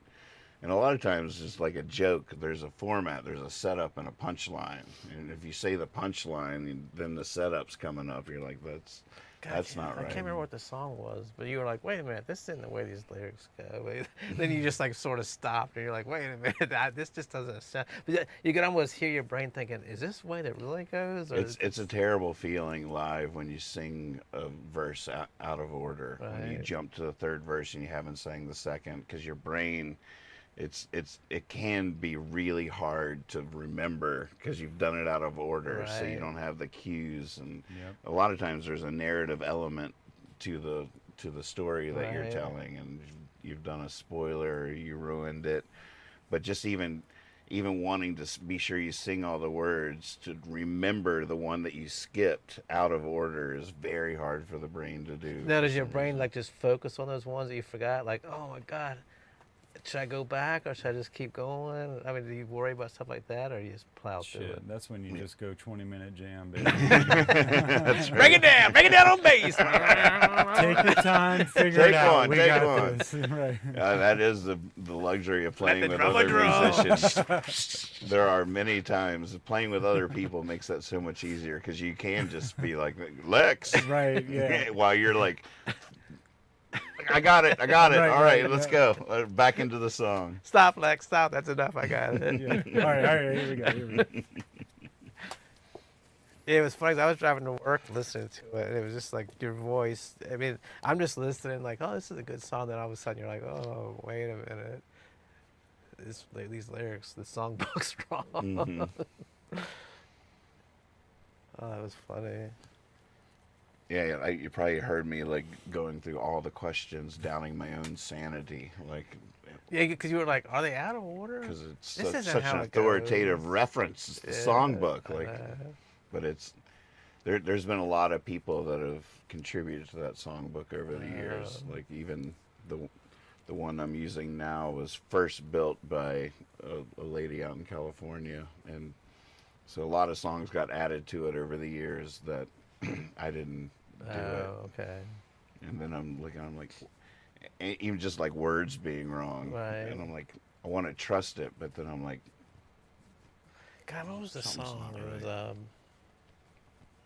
And a lot of times it's like a joke. There's a format, there's a setup and a punchline. And if you say the punchline, then the setup's coming up. You're like, that's not right. I can't remember what the song was, but you were like, wait a minute, this isn't the way these lyrics go. Then you just like sort of stopped and you're like, wait a minute, this just doesn't sound. But you could almost hear your brain thinking, is this the way that really goes? Or it's a terrible feeling live when you sing a verse out of order. Right. When you jump to the third verse and you haven't sang the second, because your brain, it can be really hard to remember because you've done it out of order, right. So you don't have the cues, and a lot of times there's a narrative element to the story that right. you're telling, and you've done a spoiler, you ruined it. But just even wanting to be sure you sing all the words, to remember the one that you skipped out of order is very hard for the brain to do. Now, does your brain like just focus on those ones that you forgot? Like, oh my God, should I go back or should I just keep going? I mean, do you worry about stuff like that, or you just plow through it? That's when you just go 20-minute jam, baby. That's right. Bring it down on bass. Take your time, figure it out. We got this. Right. That is the luxury of playing with other musicians. There are many times playing with other people makes that so much easier, because you can just be like, Lex, right? Yeah. While you're like, I got it. All right, let's go. Back into the song. Stop, Lex, stop. That's enough. I got it. Yeah. All right, here we go. It was funny. I was driving to work listening to it, and it was just like your voice. I mean, I'm just listening, like, oh, this is a good song. Then all of a sudden, you're like, oh, wait a minute. These lyrics, the songbook's wrong. Mm-hmm. Oh, that was funny. Yeah, you probably heard me like going through all the questions, doubting my own sanity, like. Yeah, because you were like, are they out of order? Because it's such an authoritative reference. It's the songbook, like. But there's been a lot of people that have contributed to that songbook over the years. Like even the one I'm using now was first built by a lady out in California, and so a lot of songs got added to it over the years that I didn't do it. Okay. And then I'm like, even just like words being wrong, right. And I'm like, I want to trust it, but then I'm like, God, what was the song? It right. was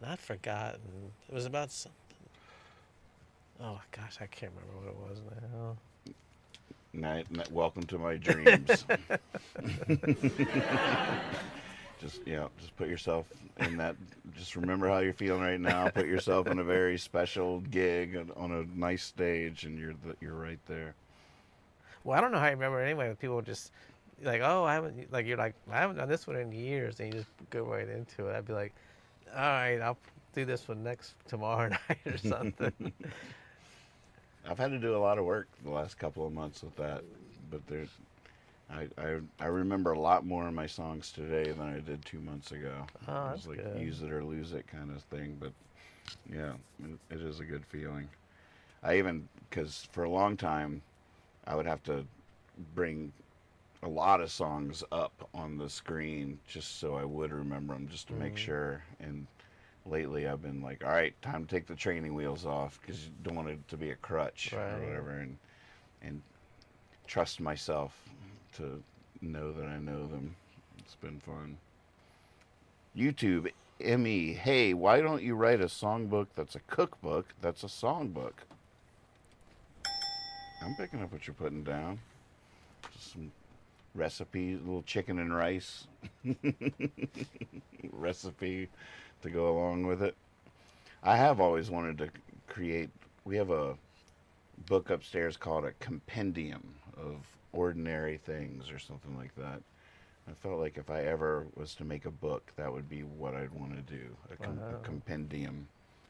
not Forgotten. It was about something. Oh gosh, I can't remember what it was now. Welcome to my dreams. Just put yourself in that. Just remember how you're feeling right now. Put yourself in a very special gig on a nice stage, and you're right there. Well, I don't know how you remember it anyway. People just like, oh, I haven't done this one in years, and you just go right into it. I'd be like, all right, I'll do this one tomorrow night or something. I've had to do a lot of work the last couple of months with that, but I remember a lot more of my songs today than I did 2 months ago. Oh, it's like good. Use it or lose it kind of thing, but yeah, it is a good feeling. Because for a long time, I would have to bring a lot of songs up on the screen just so I would remember them, just to make sure. And lately I've been like, all right, time to take the training wheels off, because you don't want it to be a crutch or whatever, and trust myself to know that I know them. It's been fun. YouTube, ME, hey, why don't you write a songbook that's a cookbook that's a songbook? I'm picking up what you're putting down. Just some recipes, a little chicken and rice recipe to go along with it. I have always wanted to create, we have a book upstairs called a compendium of ordinary things or something like that. I felt like if I ever was to make a book, that would be what I'd want to do, a compendium.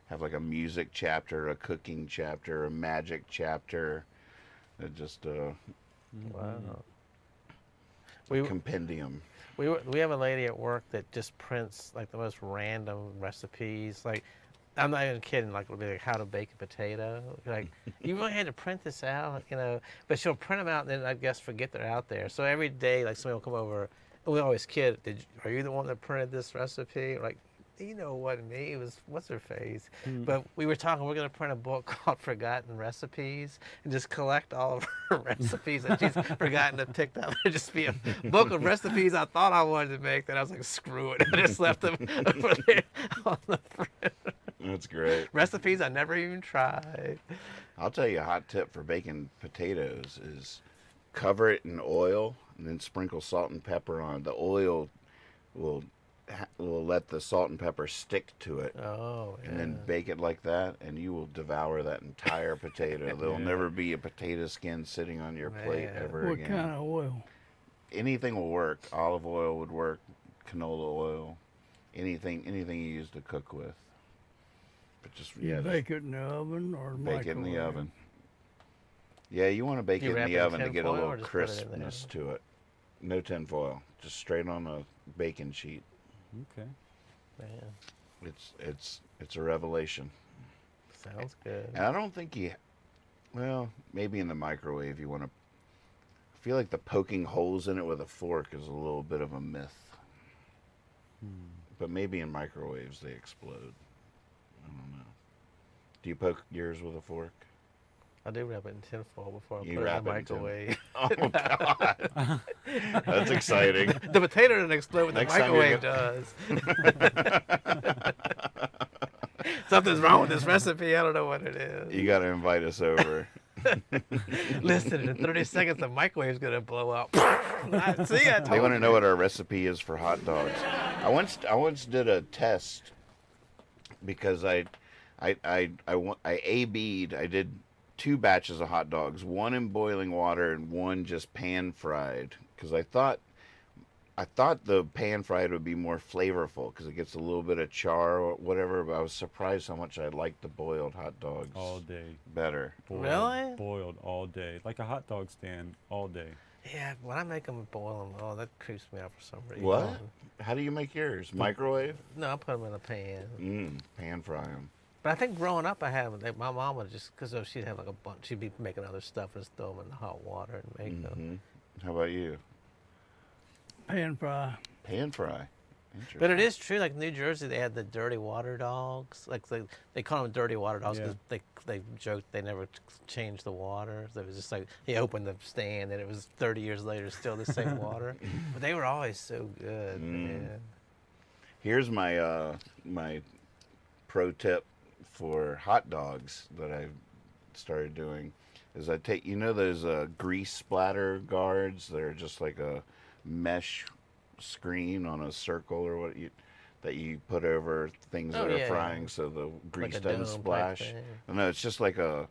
Have like a music chapter, a cooking chapter, a magic chapter, compendium. We have a lady at work that just prints like the most random recipes. Like, I'm not even kidding. Like, it'll be like how to bake a potato. Like, you really had to print this out, But she'll print them out and then I guess forget they're out there. So every day, like somebody will come over. And we always kid, are you the one that printed this recipe? Like, You know what me? It was what's her face? But we were talking. We're gonna print a book called Forgotten Recipes and just collect all of her recipes that she's forgotten to pick up. It'd just be a book of recipes I thought I wanted to make. Then I was like, screw it. I just left them over there on the printer. That's great. Recipes I never even tried. I'll tell you a hot tip for baking potatoes is cover it in oil and then sprinkle salt and pepper on it. The oil will let the salt and pepper stick to it. Oh, yeah. And then bake it like that, and you will devour that entire potato. There'll never be a potato skin sitting on your plate ever What again. kind of oil? Anything will work. Olive oil would work. Canola oil. Anything you use to cook with. But just You bake it in the oven or bake it in the microwave? oven. Yeah, you want to bake You it in wrap the it in oven to get a tinfoil little or just put it in the crispness to it. No tinfoil, just straight on a baking sheet. Okay. Man, It's a revelation. sounds good. And I don't think well, maybe in the microwave you want to. I feel like the poking holes in it with a fork is a little bit of a myth. But maybe in microwaves they explode. I don't know. Do you poke yours with a fork? I do wrap it in tinfoil before I You put it in wrap the it in tin- microwave. Oh God, that's exciting. The potato doesn't explode, but the Next time you microwave does. Something's wrong with this recipe. I don't know what it is. You got to invite us over. Listen, in 30 seconds, the microwave's going to blow up. See, I They told want to you. know what our recipe is for hot dogs. I once did a test because I A/B'd. I did 2 batches of hot dogs, one in boiling water and one just pan fried, because I thought the pan fried would be more flavorful because it gets a little bit of char or whatever. But I was surprised how much I liked the boiled hot dogs All day. better. Boiled, Really? Boiled all day. Like a hot dog stand all day. Yeah, when I make them boil them, that creeps me out for some reason. What? How do you make yours? Microwave? No, I put them in a pan. Pan fry them. But I think growing up, like, my mom would just, because she'd have like a bunch, she'd be making other stuff and just throw them in the hot water and make them. How about you? Pan fry. Pan fry. Interesting. But it is true, like New Jersey, they had the dirty water dogs. Like they call them dirty water dogs because they joked they never changed the water. So it was just like he opened the stand and it was 30 years later still the same water. But they were always so good. Man. Here's my my pro tip for hot dogs that I've started doing is I take those grease splatter guards that are just like a mesh screen on a circle or what that you put over things that are frying so the grease Like a doesn't dome type splash. thing. No, it's just like a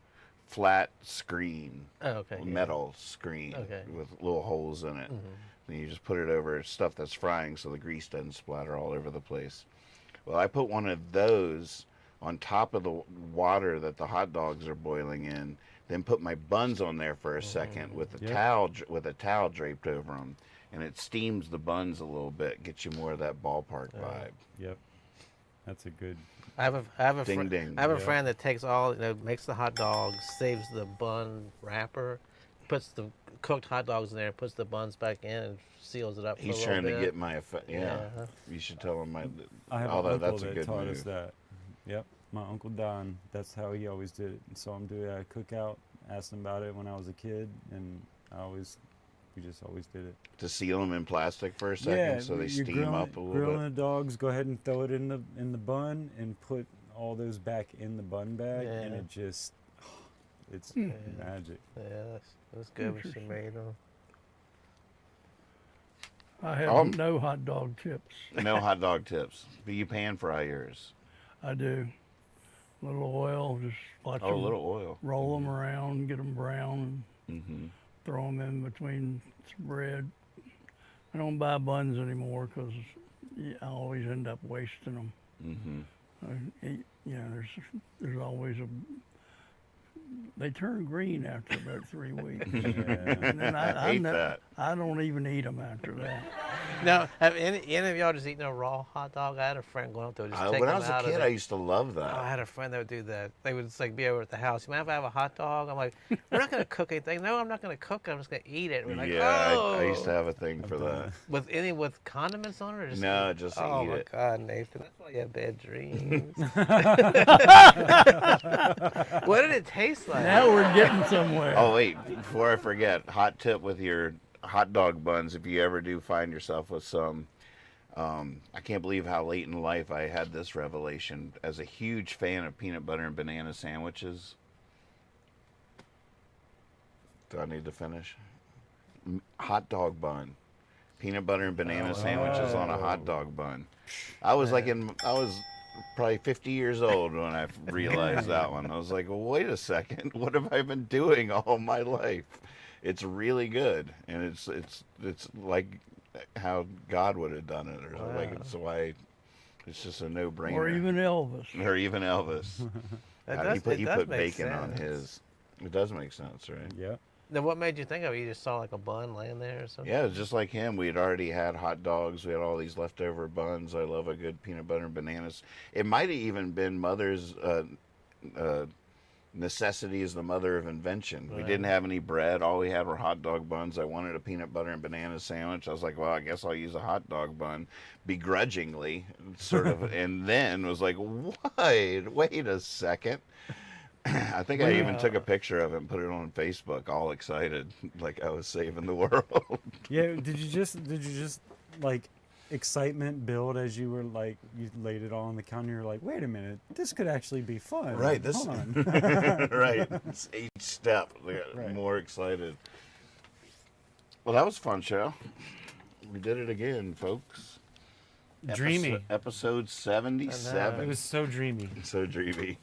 flat screen, Oh, okay. metal screen Okay. with little holes in it. And you just put it over stuff that's frying so the grease doesn't splatter all over the place. Well, I put one of those on top of the water that the hot dogs are boiling in, then put my buns on there for a second with a towel draped over them, and it steams the buns a little bit, gets you more of that ballpark vibe. Yep. That's a good. I have a Ding, ding. I have a friend that takes makes the hot dogs, saves the bun wrapper, puts the cooked hot dogs in there, puts the buns back in, and seals it up. He's for a trying little to bit. get my effect. Yeah. You should tell him I have although an uncle that's a that good taught move. us that. Yep. My Uncle Don, that's how he always did it. And saw him do it at a cookout, asked him about it when I was a kid, and we just always did it. To seal them in plastic for a second so they you're steam up a little grilling bit. the dogs, go ahead and throw it in the bun and put all those back in the bun bag, and Yeah. it just, it's magic. Yeah, that's good when she made them. I have no hot dog tips. No hot dog tips. But you pan fry yours. I do. Little oil, just watch Oh, a them, little oil. roll them around, get them brown, Mm-hmm. throw them in between some bread. I don't buy buns anymore because I always end up wasting them. Mm-hmm. There's always They turn green after about 3 weeks. Yeah. And then I hate that. I don't even eat them after that. Now, have any of y'all just eaten a raw hot dog? I had a friend going up to it, just take When I them was a out of kid, the- I used to love that. Oh, I had a friend that would do that. They would just like be over at the house. You mind if I have a hot dog? I'm like, we're not gonna cook anything. No, I'm not gonna cook it. I'm just gonna eat it. We're like, yeah, oh. I used to have a thing for that. With condiments on it, or just No, eat? just oh eat my it. God, Nathan, that's why you have bad dreams. What did it taste like? Now we're getting somewhere. Oh wait, before I forget, hot tip with your hot dog buns. If you ever do find yourself with some, I can't believe how late in life I had this revelation. As a huge fan of peanut butter and banana sandwiches. Do I need to finish? Hot dog bun, peanut butter and banana sandwiches on a hot dog bun. I was probably 50 years old when I realized that one. I was like, well, wait a second, what have I been doing all my life? It's really good, and it's like how God would have done it, or like it's why it's just a no-brainer. Or even Elvis. Or even Elvis. He put make bacon on sense. his. It does make sense, right? Yeah. Then what made you think of it? You just saw like a bun laying there or something? Yeah, it's just like him. We had already had hot dogs. We had all these leftover buns. I love a good peanut butter and bananas. It might have even been Mother's necessity is the mother of invention. Right. We didn't have any bread. All we had were hot dog buns. I wanted a peanut butter and banana sandwich. I was like, well, I guess I'll use a hot dog bun, begrudgingly, sort of. And then was like, wait a second. I think I even took a picture of it and put it on Facebook, all excited, like I was saving the world. Yeah. Did you just like excitement build as you were like you laid it all on the counter? You're like, wait a minute, this could actually be fun. Right. This. Hold on. Right. It's each step, we got Right. more excited. Well, that was a fun show. We did it again, folks. Dreamy. Episode 77. It was so dreamy. So dreamy.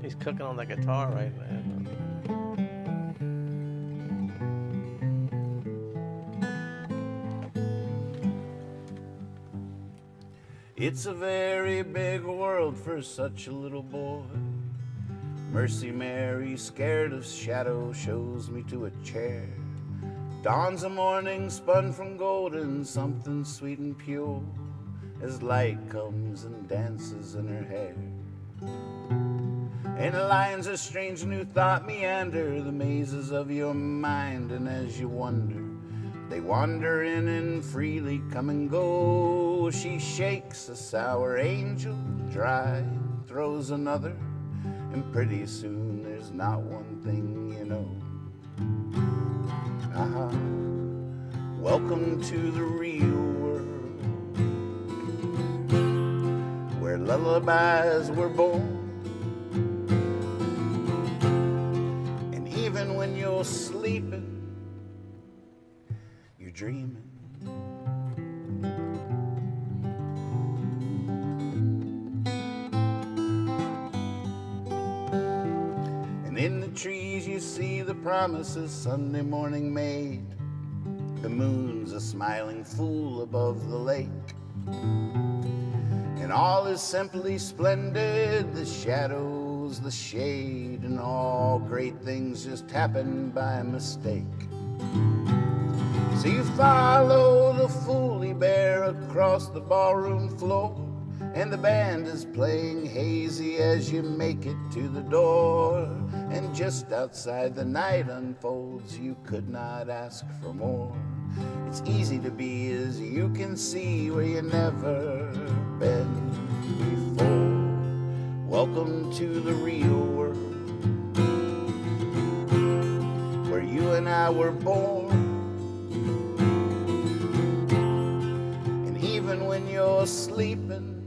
He's cooking on the guitar right now. It's a very big world for such a little boy. Mercy Mary, scared of shadow, shows me to a chair. Dawns a morning spun from golden, something sweet and pure, as light comes and dances in her hair. And lines of strange new thought meander the mazes of your mind, and as you wonder, they wander in and freely come and go. She shakes a sour angel dry, throws another, and pretty soon there's not one thing you know. Welcome to the real world, where lullabies were born. And even when you're sleeping, you're dreaming. And in the trees you see the promises Sunday morning made. The moon's a smiling fool above the lake, and all is simply splendid. The shadows, the shade, and all great things just happen by mistake. So you follow the Foolie Bear across the ballroom floor, and the band is playing hazy as you make it to the door. And just outside the night unfolds, you could not ask for more. It's easy to be as you can see where you never been before. Welcome to the real world, where you and I were born. And even when you're sleeping,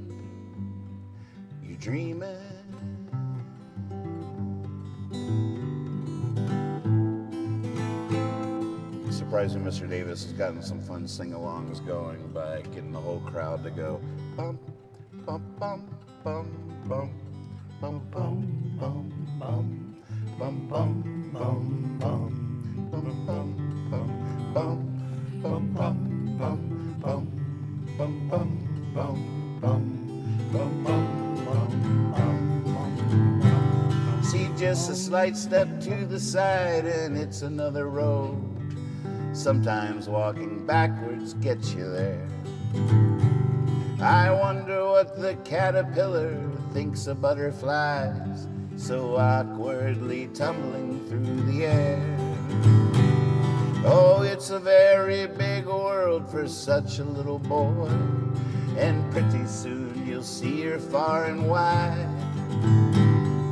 you're dreaming. Surprising Mr. Davis has gotten some fun sing-alongs going by getting the whole crowd to go bum bum bum bum bum bum bum bum bum bum bum bum bum bum bum bum bum bum bum bum bum bum bum bum bum bum bum bum bum. See, just a slight step to the side and it's another road. Sometimes walking backwards gets you there. I wonder what the caterpillar thinks of butterflies so awkwardly tumbling through the air. Oh, it's a very big world for such a little boy, and pretty soon you'll see her far and wide.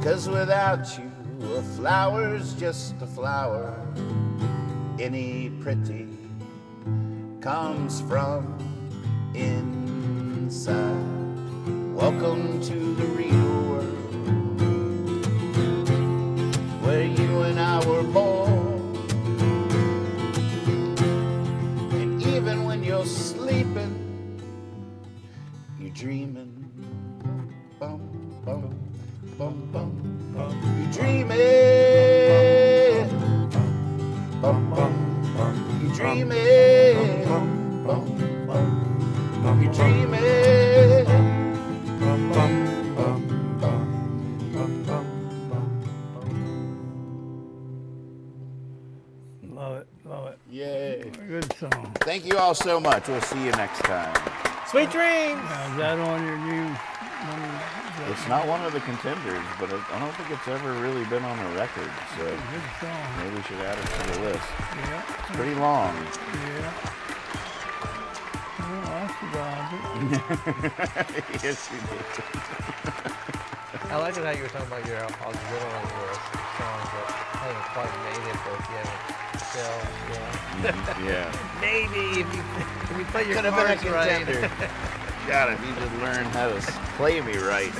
'Cause without you, a flower's just a flower. Any pretty comes from inside. Welcome to the real world, where you and I were born. And even when you're sleeping, you're dreaming. Bum, bum, bum, bum, bum. You're dreaming. Bum, bum, bum. You're dreaming. Bum, bum, bum. You're dreaming. Bum, bum, bum, bum, bum, bum, bum. Love it, love it. Yay. Good song. Thank you all so much. We'll see you next time. Sweet dreams. Now, is that on your new one? It's not one of the contenders, but I don't think it's ever really been on a record, so Good song. maybe we should add it to the list. Yeah, It's pretty long. yeah. Well, I survived it. Yes, you did. I like it how you were talking about your auxiliary your songs that haven't quite made it, but you haven't still, Yeah. maybe if you play your Could have been a cards right. contender. God, if you just learn how to play me right.